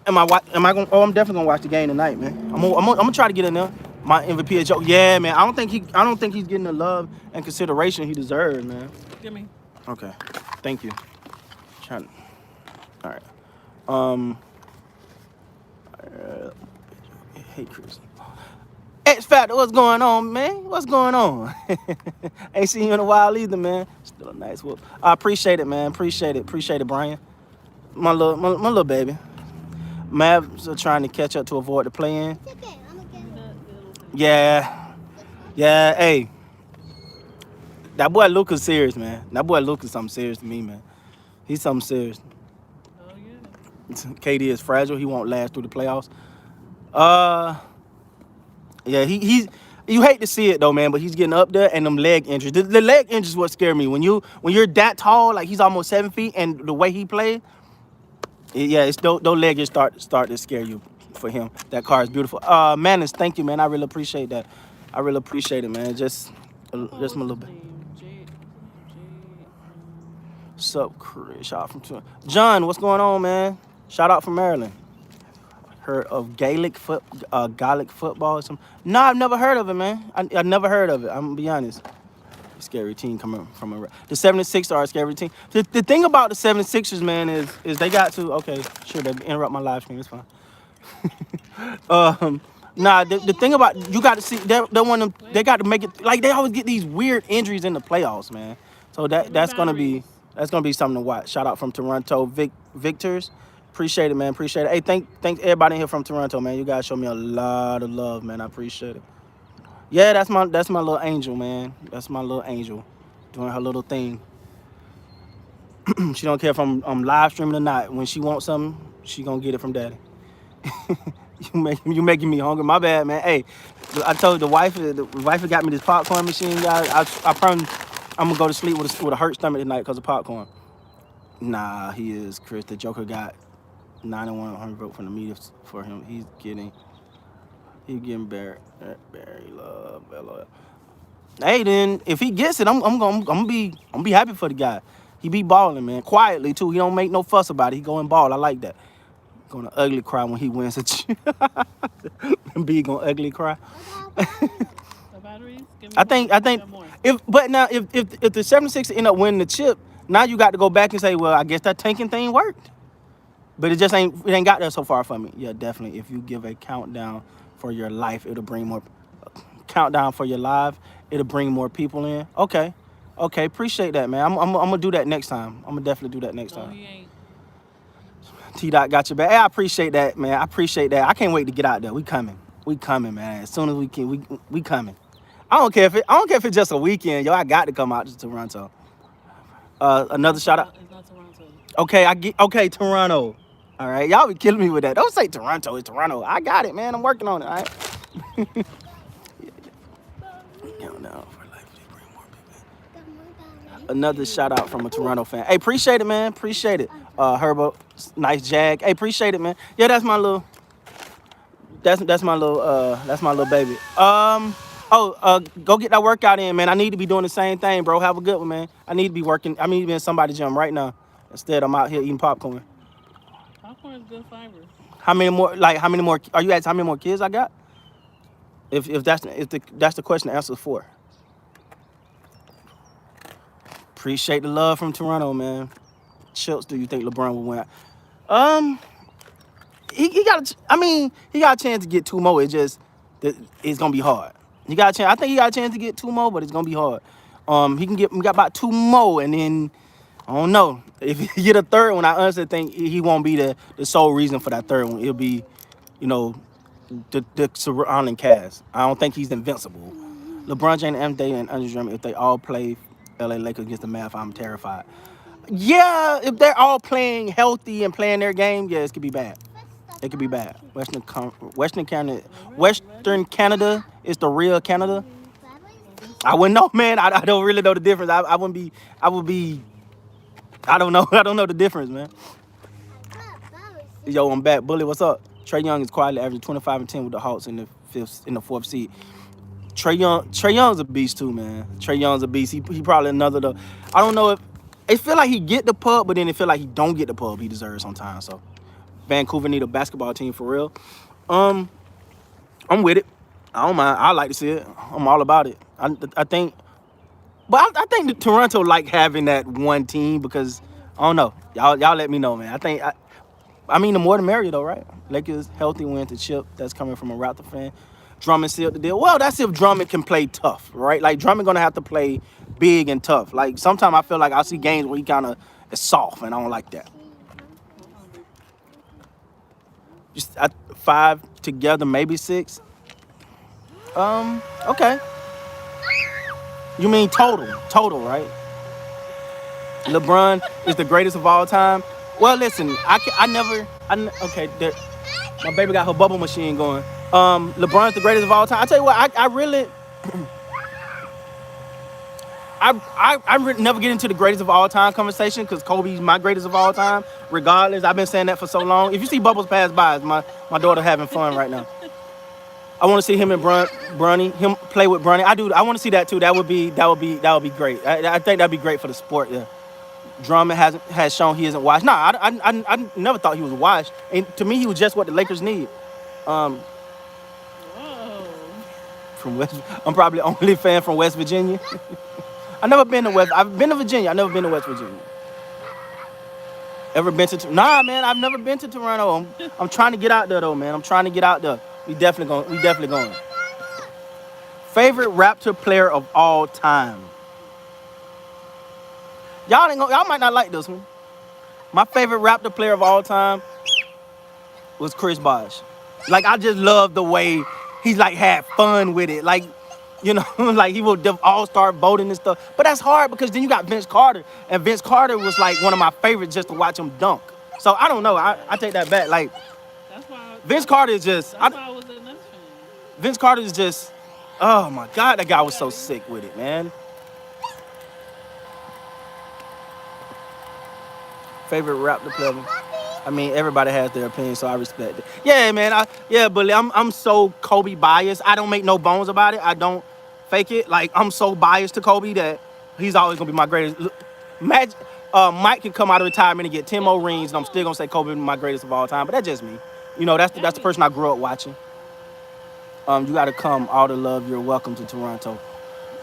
Am I going? Oh, I'm definitely gonna watch the game tonight, man. I'm gonna try to get in there. My MVP is Joe. Yeah, man. I don't think he's getting the love and consideration he deserves, man. Give me. Okay. Thank you. All right. Hey, Chris. X Factor, what's going on, man? What's going on? Ain't seen you in a while either, man. Still a nice whoop. I appreciate it, man. Appreciate it, Brian. My little baby. Mavs are trying to catch up to avoid the play-in. Yeah, yeah. Hey, that boy Luca's serious, man. That boy Luca's something serious to me, man. He's something serious. Oh yeah. KD is fragile. He won't last through the playoffs. Uh, yeah, he's. You hate to see it though, man, but he's getting up there, and them leg injuries. The leg injuries what scare me. When you're that tall, like he's almost 7 feet, and the way he plays, yeah, it's those legs just start to scare you for him. That car is beautiful. Manus, thank you, man. I really appreciate that. I really appreciate it, man. Oh, Just a what's little his bit. name? Jade. What's his name? Jade. Sup, Chris? Shout out from John. What's going on, man? Shout out from Maryland. Heard of Gaelic football or something? No, I've never heard of it, man. I never heard of it. I'm gonna be honest. Scary team coming from the 76ers are a scary team. The thing about the 76ers, man, is they got to okay, sure they interrupt my live stream. It's fine. um, nah, the thing about you got to see they want them. They got to make it like they always get these weird injuries in the playoffs, man. So Give me batteries. that's gonna be something to watch. Shout out from Toronto, Victors. Appreciate it, man. Appreciate it. Hey, thanks everybody in here from Toronto, man. You guys show me a lot of love, man. I appreciate it. Yeah, that's my little angel, man. That's my little angel, doing her little thing. She don't care if I'm live streaming or not. When she wants something, she gonna get it from daddy. You making me hungry. My bad, man. Hey, I told the wife got me this popcorn machine, guys. I promise I'm gonna go to sleep with a hurt stomach tonight because of popcorn. Nah, he is Chris. The Joker got 9100 vote from the media for him. He's getting Barry love. LOL. Hey, then if he gets it, I'm gonna be happy for the guy. He be balling, man, quietly too. He don't make no fuss about it. He go and ball. I like that. Gonna ugly cry when he wins a chip. B gonna ugly cry. The batteries. Give me I more. think I think Got more. if the 76ers end up winning the chip, now you got to go back and say, well, I guess that tanking thing worked. But it ain't got there so far for me. Yeah, definitely. If you give a countdown for your life, it'll bring more countdown for your life. It'll bring more people in. Okay. Okay, appreciate that, man. I'm gonna do that next time. I'm gonna definitely do that next No, time. he ain't. T Dot got your back. Hey, I appreciate that, man. I appreciate that. I can't wait to get out there. We coming. We coming, man. As soon as we can, we coming. I don't care if it's just a weekend, yo. I got to come out to Toronto. Another shout out. It's not Toronto. Okay, okay, Toronto. All right, y'all be killing me with that. Don't say Toronto. It's Toronto. I got it, man. I'm working on it. All right. Countdown for life. Bring more people. Another shout out from a Toronto fan. Hey, appreciate it, man. Appreciate it. Herbo, nice jag. Hey, appreciate it, man. Yeah, that's my little. That's my little baby. Go get that workout in, man. I need to be doing the same thing, bro. Have a good one, man. I need to be working. I need to be in somebody's gym right now. Instead, I'm out here eating popcorn. Popcorn is good fiber. How many more? Like, how many more? Are you asking how many more kids I got? If that's the question, the answer is 4. Appreciate the love from Toronto, man. Chills, do you think LeBron will win? Um, he got. He got a chance to get 2 more. It's gonna be hard. He got a chance. I think he got a chance to get 2 more, but it's gonna be hard. He got about 2 more, and then I don't know if he get a third one. I honestly think he won't be the sole reason for that third one. It'll be, you know, the surrounding cast. I don't think he's invincible. LeBron James, MJ, and Andre Drummond, if they all play LA Lakers against the Mavs, I'm terrified. Yeah, if they're all playing healthy and playing their game, yeah, it could be bad. It could be bad. Western Canada is the real Canada. I wouldn't know, man. I don't really know the difference. I wouldn't be. I would be. I don't know. I don't know the difference, man. Yo, I'm back. Bully, what's up? Trae Young is quietly averaging 25 and 10 with the Hawks in the 4th seed. Trae Young's a beast too, man. Trae Young's a beast. He probably another though. I don't know if it feel like he get the pub, but then it feel like he don't get the pub he deserves sometimes. So Vancouver need a basketball team for real. I'm with it. I don't mind. I like to see it. I'm all about it. I think, but I think that Toronto like having that one team because I don't know. Y'all let me know, man. The more the merrier though, right? Lakers healthy win the chip. That's coming from a Raptor fan. Drummond sealed the deal. Well, that's if Drummond can play tough, right? Like Drummond gonna have to play big and tough. Like sometimes I feel like I see games where he kind of is soft, and I don't like that. Just 5 together, maybe 6. Okay. You mean total, right? LeBron is the greatest of all time. Well, listen, okay, my baby got her bubble machine going. LeBron's the greatest of all time. I tell you what, I really, never get into the greatest of all time conversation because Kobe's my greatest of all time. Regardless, I've been saying that for so long. If you see bubbles pass by, it's my daughter having fun right now. I want to see him and Bronny, him play with Bronny. I want to see that too. That would be great. I think that'd be great for the sport. Yeah. Drummond has shown he isn't washed. Nah, I never thought he was washed. And to me, he was just what the Lakers need. Whoa. From West, I'm probably the only fan from West Virginia. I've been to Virginia. I've never been to West Virginia. Ever been to? Nah, man. I've never been to Toronto. I'm trying to get out there though, man. I'm trying to get out there. We definitely going. Favorite Raptor player of all time. Y'all might not like this one. My favorite Raptor player of all time was Chris Bosh. Like I just love the way he's like had fun with it. Like, you know, like he will all-star voting and stuff. But that's hard because then you got Vince Carter. And Vince Carter was like one of my favorites just to watch him dunk. So I don't know. I take that back. Like Vince Carter is just that's why I was a Nets fan. Vince Carter is just, oh my God, that guy was so sick with it, man. Favorite Raptor player. I mean, everybody has their opinion, so I respect it. Yeah, man. But I'm so Kobe biased. I don't make no bones about it. I don't fake it. Like I'm so biased to Kobe that he's always gonna be my greatest. Mike can come out of retirement and get 10 more rings, and I'm still gonna say Kobe is my greatest of all time. But that's just me. You know, that's the person I grew up watching. You gotta come. All the love. You're welcome to Toronto.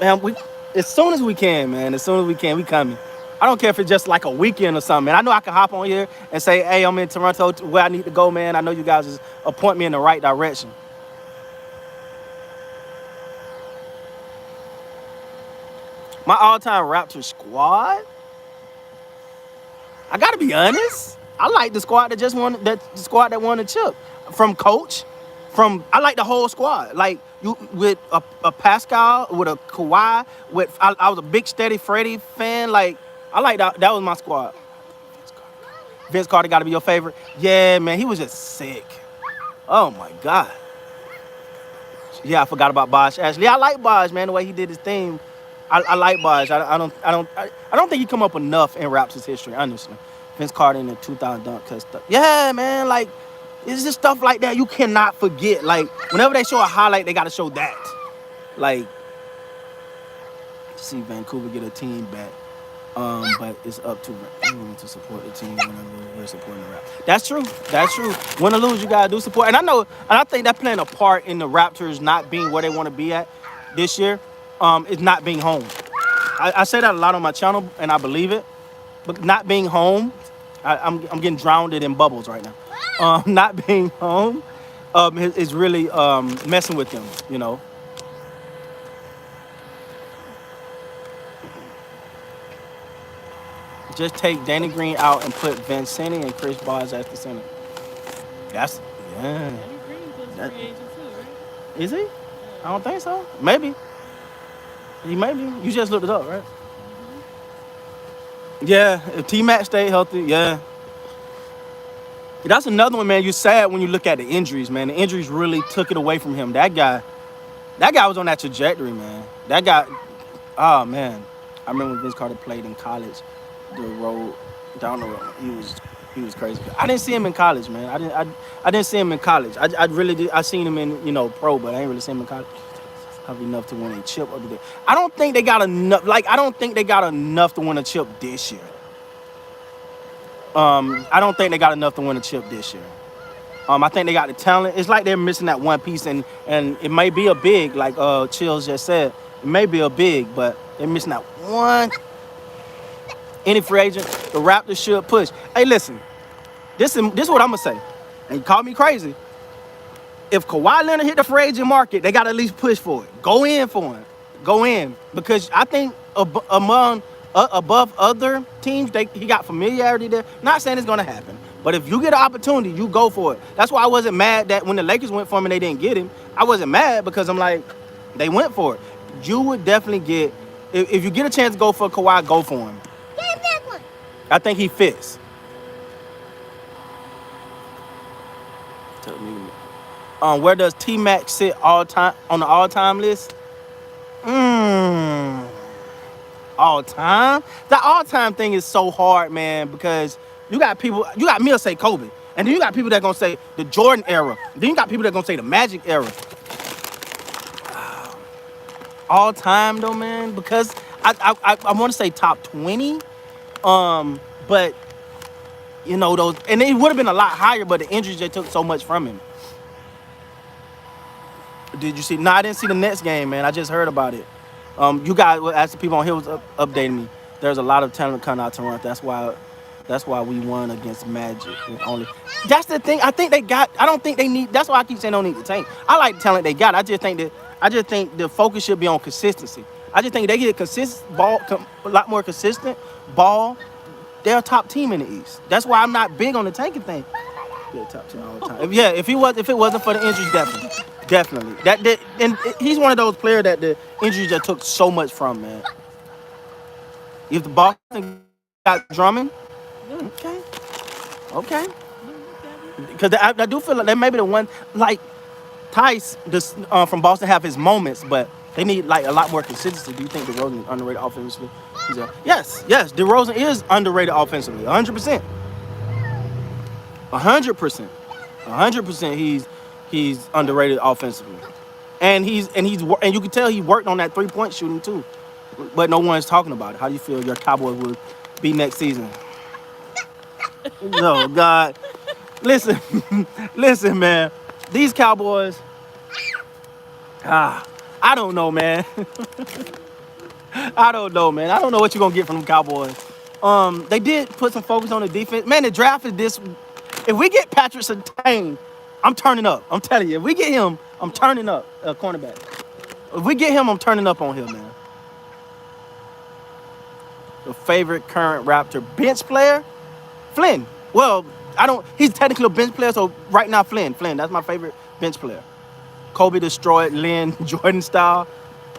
Man, as soon as we can, man. As soon as we can, we coming. I don't care if it's just like a weekend or something, man. I know I can hop on here and say, hey, I'm in Toronto where I need to go, man. I know you guys just point me in the right direction. My all-time Raptors squad? I gotta be honest. I like the squad the squad that won the chip. From coach, I like the whole squad. Like you with a Pascal, with a Kawhi, I was a big Steady Freddie fan. Like I like that. That was my squad. Vince Carter got to be your favorite. Yeah, man, he was just sick. Oh my God. Yeah, I forgot about Bosh. Actually, I like Bosh, man. The way he did his thing, I like Bosh. I don't think he come up enough in Raptors history, honestly. Vince Carter in the 2000 dunk cut stuff. Yeah, man, like it's just stuff like that you cannot forget. Like whenever they show a highlight, they got to show that. Like, see Vancouver get a team back. But it's up to everyone to support the team whenever we're supporting the Raptors. That's true. Win or lose, you gotta do support. And I think that's playing a part in the Raptors not being where they want to be at this year. Is not being home. I say that a lot on my channel, and I believe it. But not being home, I'm getting drowned in bubbles right now. Not being home, is really messing with them. You know. Just take Danny Green out and put Vincenti and Chris Bosh as the center. That's, yeah. Danny Green's a free agent too, right? Is he? I don't think so. Maybe. He may be. You just looked it up, right? Mm-hmm. Yeah, if T-Mac stayed healthy, yeah. That's another one, man. You're sad when you look at the injuries, man. The injuries really took it away from him. That guy was on that trajectory, man. That guy, oh, man. I remember when Vince Carter played in college. The road down the road, he was crazy. I didn't see him in college, man. I didn't see him in college. I really did. I seen him in pro, but I ain't really seen him in college. Have enough to win a chip over there. I don't think they got enough. Like I don't think they got enough to win a chip this year. I don't think they got enough to win a chip this year. I think they got the talent. It's like they're missing that one piece, and it may be a big, like Chills just said. It may be a big, but they're missing that one. Any free agent, the Raptors should push. Hey, listen, this is what I'm gonna say, and you call me crazy. If Kawhi Leonard hit the free agent market, they gotta at least push for it. Go in for him. Go in, because I think above other teams, he got familiarity there. Not saying it's gonna happen, but if you get an opportunity, you go for it. That's why I wasn't mad that when the Lakers went for him and they didn't get him. I wasn't mad because I'm like, They went for it. You would definitely get if you get a chance to go for Kawhi, go for him. I think he fits. Where does T Mac sit all time on the all time list? Mm, all time. The all time thing is so hard, man, because you got people. You got me to say Kobe, and then you got people that gonna say the Jordan era. Then you got people that gonna say the Magic era. All time though, man, because I want to say top 20. But you know those, and it would have been a lot higher, but the injuries they took so much from him. Did you see? No, I didn't see the next game, man. I just heard about it. You guys, as the people on here was updating me, there's a lot of talent coming out to Toronto. That's why we won against Magic. Only that's the thing. I think they got. I don't think they need. That's why I keep saying don't need the tank. I like the talent they got. I just think the focus should be on consistency. I just think they get consistent ball, a lot more consistent ball. They're a top team in the East. That's why I'm not big on the tanking thing. Yeah, top 10 all the time. If it wasn't for the injuries, definitely. And he's one of those players that the injuries just took so much from, man. If the Boston got Drummond, okay. Because I do feel like they maybe the one like Tice from Boston have his moments, but they need like a lot more consistency. Do you think DeRozan is underrated offensively? Yes. DeRozan is underrated offensively, 100%. 100%. He's underrated offensively, and you can tell he worked on that 3-point shooting too, but no one's talking about it. How do you feel your Cowboys will be next season? No, God, listen, man. These Cowboys, I don't know, man. I don't know what you're gonna get from them Cowboys. They did put some focus on the defense. Man, the draft is this. If we get Patrick Surtain, I'm turning up. I'm telling you. If we get him, I'm turning up. Cornerback. If we get him, I'm turning up on him, man. The favorite current Raptor bench player? Flynn. Well, he's technically a bench player, so right now Flynn. That's my favorite bench player. Kobe destroyed Lynn Jordan style.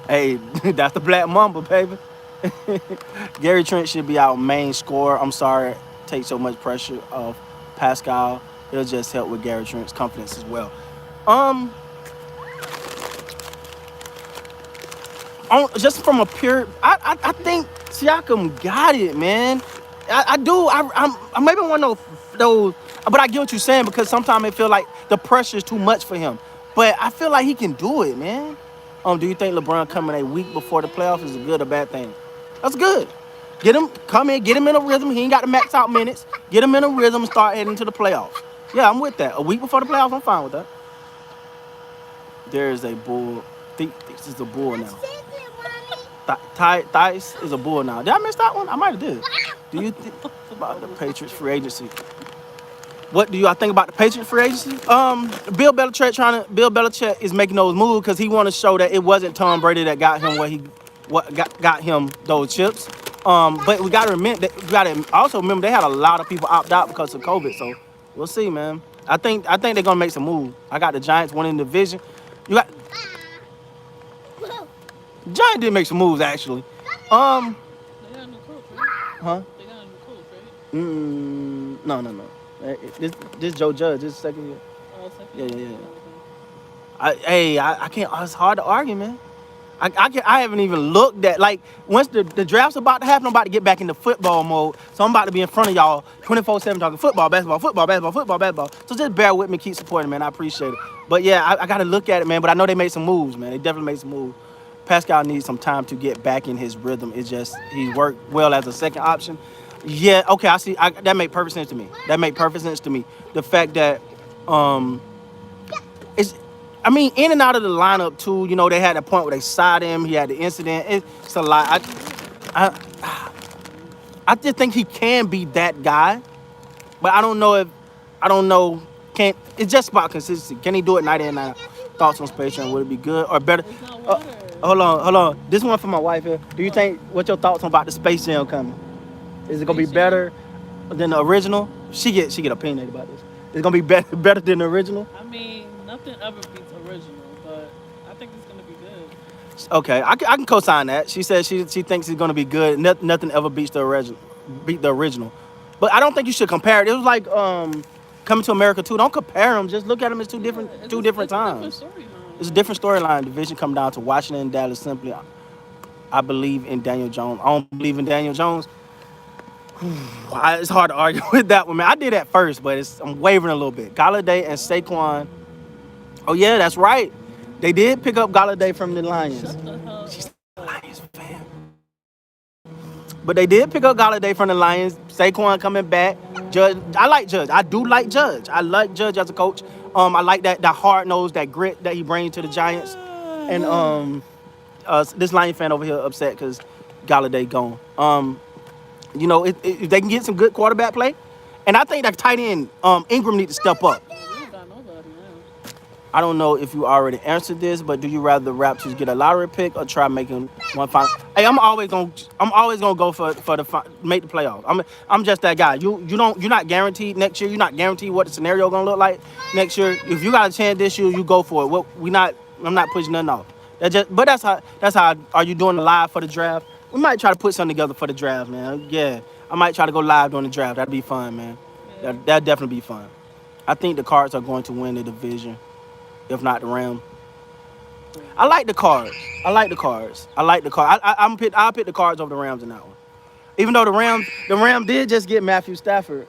Hey, that's the Black Mamba, baby. Gary Trent should be our main scorer. I'm sorry, take so much pressure off Pascal. It'll just help with Gary Trent's confidence as well. Just from a pure, I think Siakam got it, man. I do. I'm maybe one of those, but I get what you're saying because sometimes I feel like the pressure is too much for him. But I feel like he can do it, man. Do you think LeBron coming a week before the playoffs is a good or bad thing? That's good. Get him in a rhythm. He ain't got to max out minutes. Get him in a rhythm and start heading to the playoffs. Yeah, I'm with that. A week before the playoffs, I'm fine with that. There is a bull. This is a bull now. Thice is a bull now. Did I miss that one? I might have did. Do you think about the Patriots free agency? What do I think about the Patriots free agency? Bill Belichick is making those moves because he want to show that it wasn't Tom Brady that got him got him those chips. But we got to also remember they had a lot of people opt out because of COVID. So we'll see, man. I think they're gonna make some moves. I got the Giants winning the division. Giants did make some moves actually. They got a new coach, right? Huh? They got a new coach, right? No. This Joe Judge. This second year. Oh, second year. Yeah. I can't. It's hard to argue, man. I haven't even looked at like once the draft's about to happen. I'm about to get back into football mode, so I'm about to be in front of y'all 24/7 talking football, basketball. So just bear with me, keep supporting, man. I appreciate it. But yeah, I got to look at it, man. But I know they made some moves, man. They definitely made some moves. Pascal needs some time to get back in his rhythm. It's just he worked well as a second option. Yeah, okay, I see. That made perfect sense to me. The fact that in and out of the lineup too. You know, they had a point where they side him. He had the incident. It's a lot. I just think he can be that guy, but I don't know. It's just about consistency. Can he do it night in, night out? Thoughts on Space Jam? Would it be good or better? It's not water. Hold on. This one for my wife here. Do you think? What's your thoughts on about the Space Jam coming? Is it gonna be better than the original? She get opinionated about this. It's gonna be better than the original. I mean, nothing ever beats original, but I think it's gonna be good. Okay, I can co-sign that. She said she thinks he's gonna be good. Nothing ever beat the original. But I don't think you should compare it. It was like Coming to America too. Don't compare them. Just look at them as Yeah, two different it's a different times. storyline. It's a Like, different storyline. Division come down to Washington and Dallas. Simply, I believe in Daniel Jones. I don't believe in Daniel Jones. It's hard to argue with that one, man. I did at first, but I'm wavering a little bit. Galladay and Saquon. Oh yeah, that's right. They did pick up Galladay from the Lions. shut the hell She's a up. Lions fan. But they did pick up Galladay from the Lions. Saquon coming back. Judge, I like Judge. I do like Judge. I like Judge as a coach. I like that hard nose, that grit that he brings to the Giants. And this Lion fan over here upset because Galladay gone. If they can get some good quarterback play, and I think that tight end Ingram need to step up. We don't got nobody now. I don't know if you already answered this, but do you rather the Raptors get a lottery pick or try making one final? Hey, I'm always gonna go for make the playoffs. I'm just that guy. You're not guaranteed next year. You're not guaranteed what the scenario gonna look like next year. If you got a chance this year, you go for it. I'm not pushing nothing off. That's how. Are you doing the live for the draft? We might try to put something together for the draft, man. Yeah, I might try to go live during the draft. That'd be fun, man. Yeah. That'd definitely be fun. I think the Cards are going to win the division, if not the Rams. I like the Cards. I like the Cards. I like the Cards. I'll pick the Cards over the Rams in that one. Even though the Rams did just get Matthew Stafford.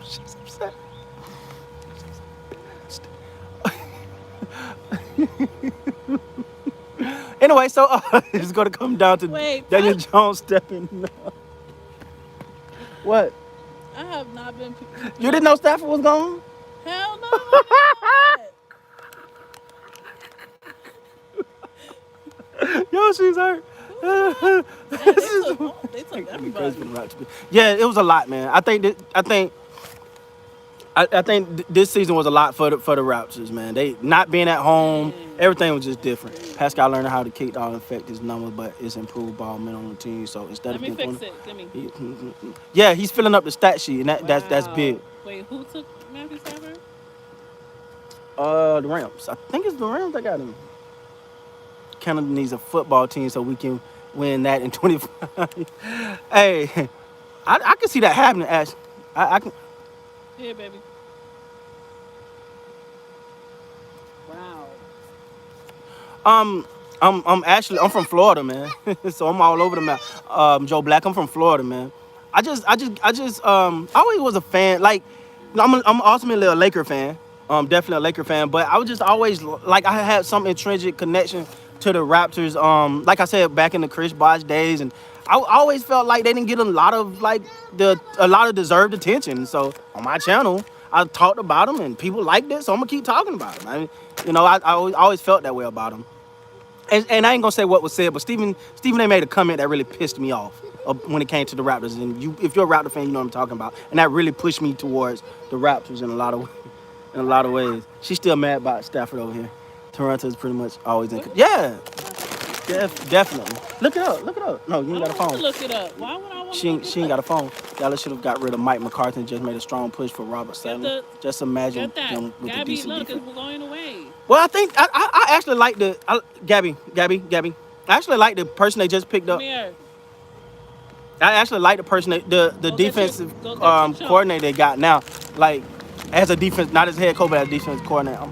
She's upset. Anyway, so it's gonna come down to Wait, Daniel Jones stepping. What? I have not been. You didn't know Stafford was gone? Hell no. I Yo, she's hurt. didn't. Yeah, they took everybody. Yeah, it was a lot, man. I think this season was a lot for the Raptors, man. They not being at home, everything was just different. Pascal learned how to kick the affect his numbers, but it's improved ball men on the team. So instead Let me of fix it. Give me. yeah, he's filling up the stat sheet, and that's big. Wait, who took Matthew Stafford? The Rams. I think it's the Rams that got him. Canada needs a football team so we can win that in 25. Hey, I can see that happening. Ash, I can. Yeah, baby. Wow. I'm from Florida, man. So I'm all over the map. Joe Black, I'm from Florida, man. I always was a fan. Like, I'm ultimately a Laker fan. Definitely a Laker fan. But I was just always like I had some intrinsic connection to the Raptors. Like I said, back in the Chris Bosh days, and I always felt like they didn't get a lot of deserved attention. So on my channel, I talked about them, and people liked it. So I'm gonna keep talking about them. I always felt that way about them. And I ain't gonna say what was said, but Stephen A. made a comment that really pissed me off when it came to the Raptors. And if you're a Raptor fan, you know what I'm talking about. And that really pushed me towards the Raptors in a lot of ways. She's still mad about Stafford over here. Toronto is pretty much always in. Yeah, definitely. Look it up. No, you ain't got a I want phone. to look it up. Why would I want She to ain't got a phone. Dallas should have got rid of Mike McCarthy and just made a strong push for Robert Saleh. Just imagine Get that. them with the Gabby, decent look, defense. it's going away. Well, I think I actually like Gabby. I actually like the person they just picked up. Come here. I actually like the person the Go defensive get your chunk. coordinator they got now. Like as a defense, not as head coach, but as a defense coordinator.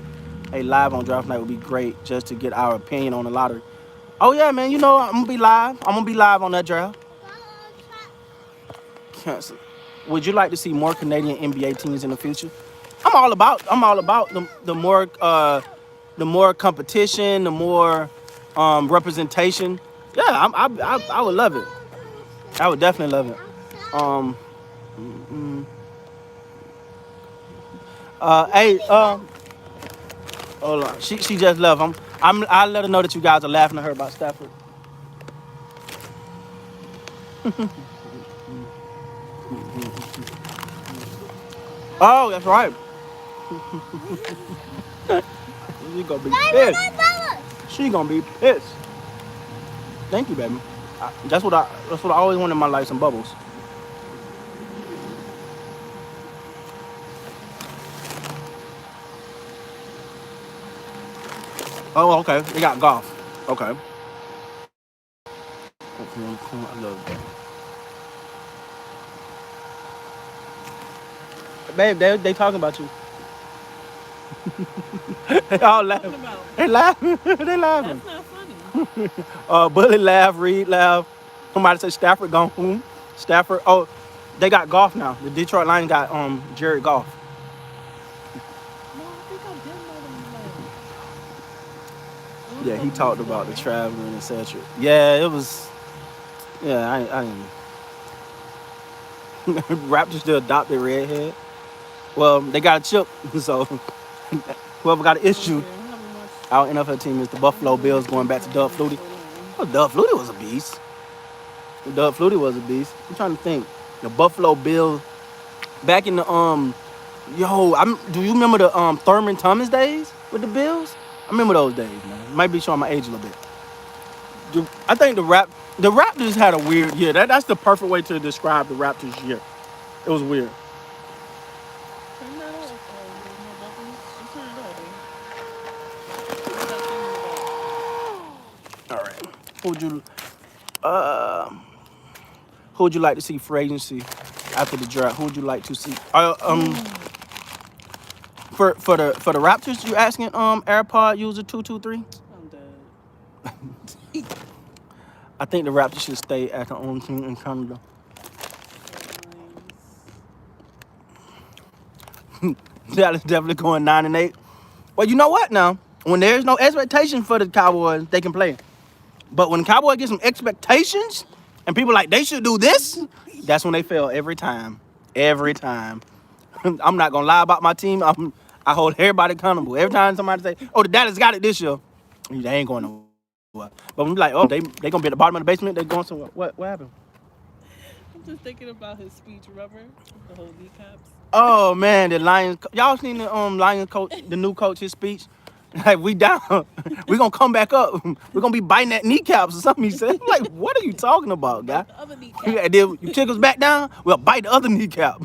Hey, live on draft night would be great just to get our opinion on the lottery. Oh yeah, man. I'm gonna be live. I'm gonna be live on that draft. Cancel. Would you like to see more Canadian NBA teams in the future? I'm all about the more competition, the more representation. Yeah, I would love it. I would definitely love it. Hey, hold on. She just left. I'll let her know that you guys are laughing at her about Stafford. Oh, that's right. She gonna be pissed. She gonna be pissed. Thank you, baby. That's what I always wanted in my life, some bubbles. Oh, okay. They got golf. Okay. I love that. Babe, they talking about you. They What all you talking laughing. about? They laughing. They laughing. That's not funny. Bully laugh, Reed laugh. Somebody say Stafford gone home. Stafford. Oh, they got golf now. The Detroit Lions got Jared Goff. No, I think I did know them laugh. It was Yeah, he supposed to be talked about the today, right? traveling and etc. Yeah, it was. Yeah, I didn't. Raptors still adopted redhead. Well, they got a chip, so whoever got an issue, Okay, I haven't watched. our NFL team is the I Buffalo haven't Bills watched going them back to Doug games in Flutie. so long. Oh, Doug Flutie was a beast. Doug Flutie was a beast. I'm trying to think. The Buffalo Bills back in the do you remember the Thurman Thomas days with the Bills? I remember those days, man. Might be showing my age a little bit. I think the Raptors had a weird year. That's the perfect way to describe the Raptors year. It was weird. Turn that off. There's no buttons. Just turn it off. Just stop thinking about it. All right. Who would you uh who would you like to see free agency after the draft? Who would you like to see? For the Raptors, you asking AirPod user 223? I'm dead. I think the Raptors should stay at the only team in Canada. Nice. Dallas definitely going 9-8. Well, you know what now? When there's no expectation for the Cowboys, they can play. But when the Cowboys get some expectations and people like they should do this, that's when they fail every time. Every time. I'm not gonna lie about my team. I hold everybody accountable. Every time somebody say, "Oh, the Dallas got it this year," they ain't going nowhere. But when we like, "Oh, they gonna be at the bottom of the basement," they going somewhere. What happened? I'm just thinking about his speech, remember? The whole kneecaps. Oh man, the Lions. Y'all seen the Lions coach, the new coach, his speech? Like we down, we gonna come back up. We're gonna be biting at kneecaps or something. He said, I'm like, what are you talking about, guy? Bite the other kneecap. And then you kick us back down, we'll bite the other kneecap.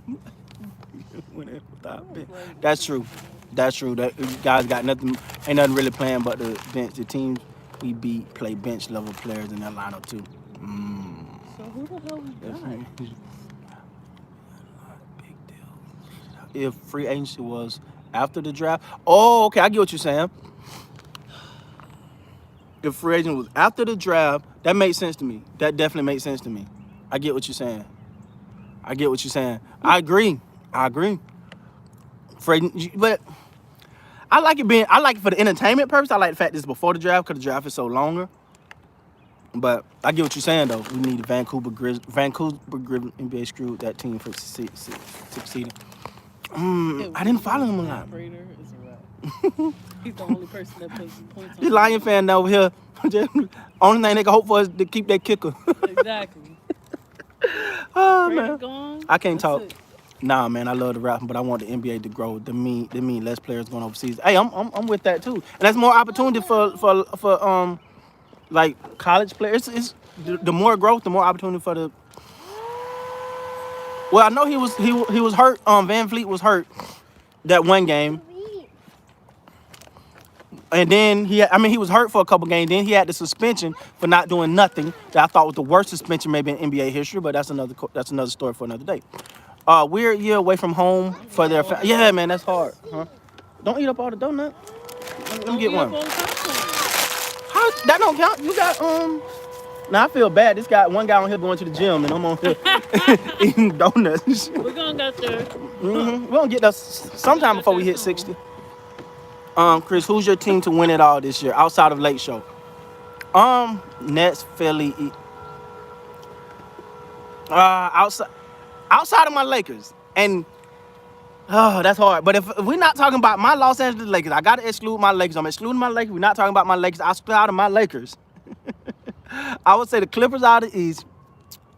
I was like, That's true. That's true. That you guys got nothing, ain't nothing really playing but the bench. The teams we beat play bench level players in their lineup too. so who the hell we That's got? big deal. If free agency was after the draft, oh, okay, I get what you're saying. If free agent was after the draft, that makes sense to me. That definitely makes sense to me. I get what you're saying. I get what you're saying. I agree. I agree. But I like it being. I like it for the entertainment purpose. I like the fact this is before the draft because the draft is so longer. But I get what you're saying though. We need Vancouver Grizzlies NBA screwed that team for succeeding. I didn't follow him a lot. Prater is a rat. He's the only person that puts points on The Lion fan over here. Only thing they can hope for is to keep that kicker. Exactly. Oh Prater man, gone. I can't That's talk. it. Nah, man, I love the rap, but I want the NBA to grow. They mean less players going overseas. Hey, I'm with that too, and that's more opportunity for like college players. It's the more growth, the more opportunity for the. Well, I know he was hurt. Van Fleet was hurt that one game, and then he was hurt for a couple games. Then he had the suspension for not doing nothing. That I thought was the worst suspension maybe in NBA history, but that's another story for another day. We're a year away from home for their yeah, man, that's hard. Huh? Don't eat up all the donut. Let me get Eat up one. all the popcorn. How that don't count? You got Now I feel bad. This guy, one guy on here going to the gym, and I'm on here eating donuts. We're gonna get there. We're gonna get there sometime before we hit 60. Chris, who's your team to win it all this year outside of Late Show? Nets, Philly. Outside of my Lakers, and oh, that's hard. But if we're not talking about my Los Angeles Lakers, I gotta exclude my Lakers. I'm excluding my Lakers. We're not talking about my Lakers. Outside of my Lakers, I would say the Clippers out of the East,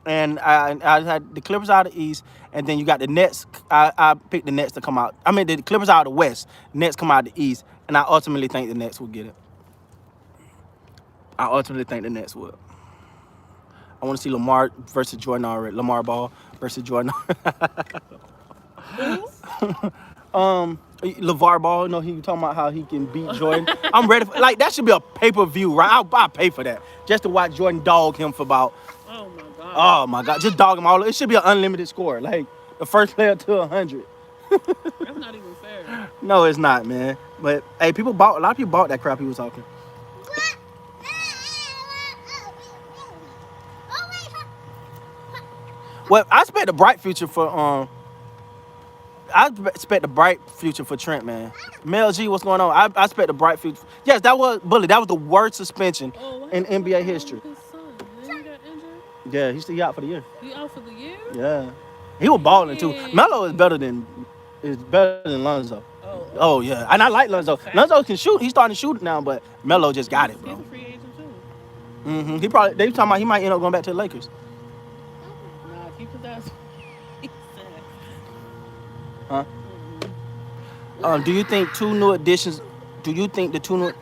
and I had the Clippers out of the East, and then you got the Nets. I picked the Nets to come out. I mean, the Clippers out of the West, Nets come out of the East, and I ultimately think the Nets will get it. I ultimately think the Nets will. I want to see Lamar versus Jordan already. Lamar Ball versus Jordan. Who? LeVar Ball, you know, he talking about how he can beat Jordan. I'm ready for, like, that should be a pay-per-view, right? I'll pay for that just to watch Jordan dog him for about, Oh my god. oh my God, just dog him all. It should be an unlimited score, like the first player to 100. That's not even fair. No, it's not, man. But hey, a lot of people bought that crap he was talking. Well, I expect a bright future for I expect a bright future for Trent, man. Mel G, what's going on? I expect a bright future. Yes, that was Bully. That was the worst suspension Oh, what in happened NBA with history. his son? Then he got injured. Yeah, he's still out for the year. He out for the year. Yeah, he was balling too. Dang. Melo is better than Lonzo. Oh yeah, and I like Lonzo. Fact. Lonzo can shoot. He's starting to shoot now, but Melo just got it, He's bro. a free agent too. They talking about he might end up going back to the Lakers. Nah, keep his ass. He said. Huh? Do you think two new additions? Do you think the two new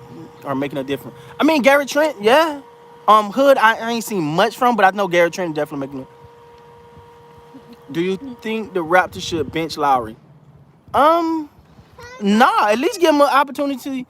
are making a difference? I mean, Gary Trent, yeah. Hood, I ain't seen much from, but I know Gary Trent definitely making it. Do you think the Raptors should bench Lowry? Nah. At least give him an opportunity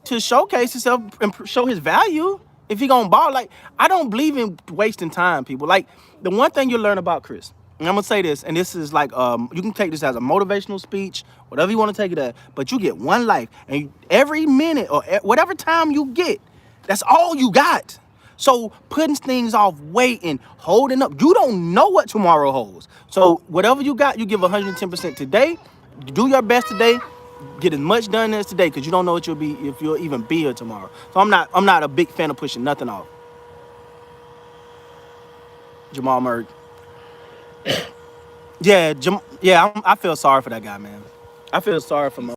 to showcase himself and show his value. If he gonna ball, like, I don't believe in wasting time, people. Like, the one thing you learn about Chris, and I'm gonna say this, and this is like, you can take this as a motivational speech, whatever you want to take it as, but you get one life, and every minute or whatever time you get, that's all you got. So putting things off, waiting, holding up, you don't know what tomorrow holds. So whatever you got, you give 110% today. Do your best today. Get as much done as today, because you don't know what you'll be if you'll even be here tomorrow. So I'm not a big fan of pushing nothing off. Jamal Murray. Yeah, I feel sorry for that guy, man. I feel sorry for him.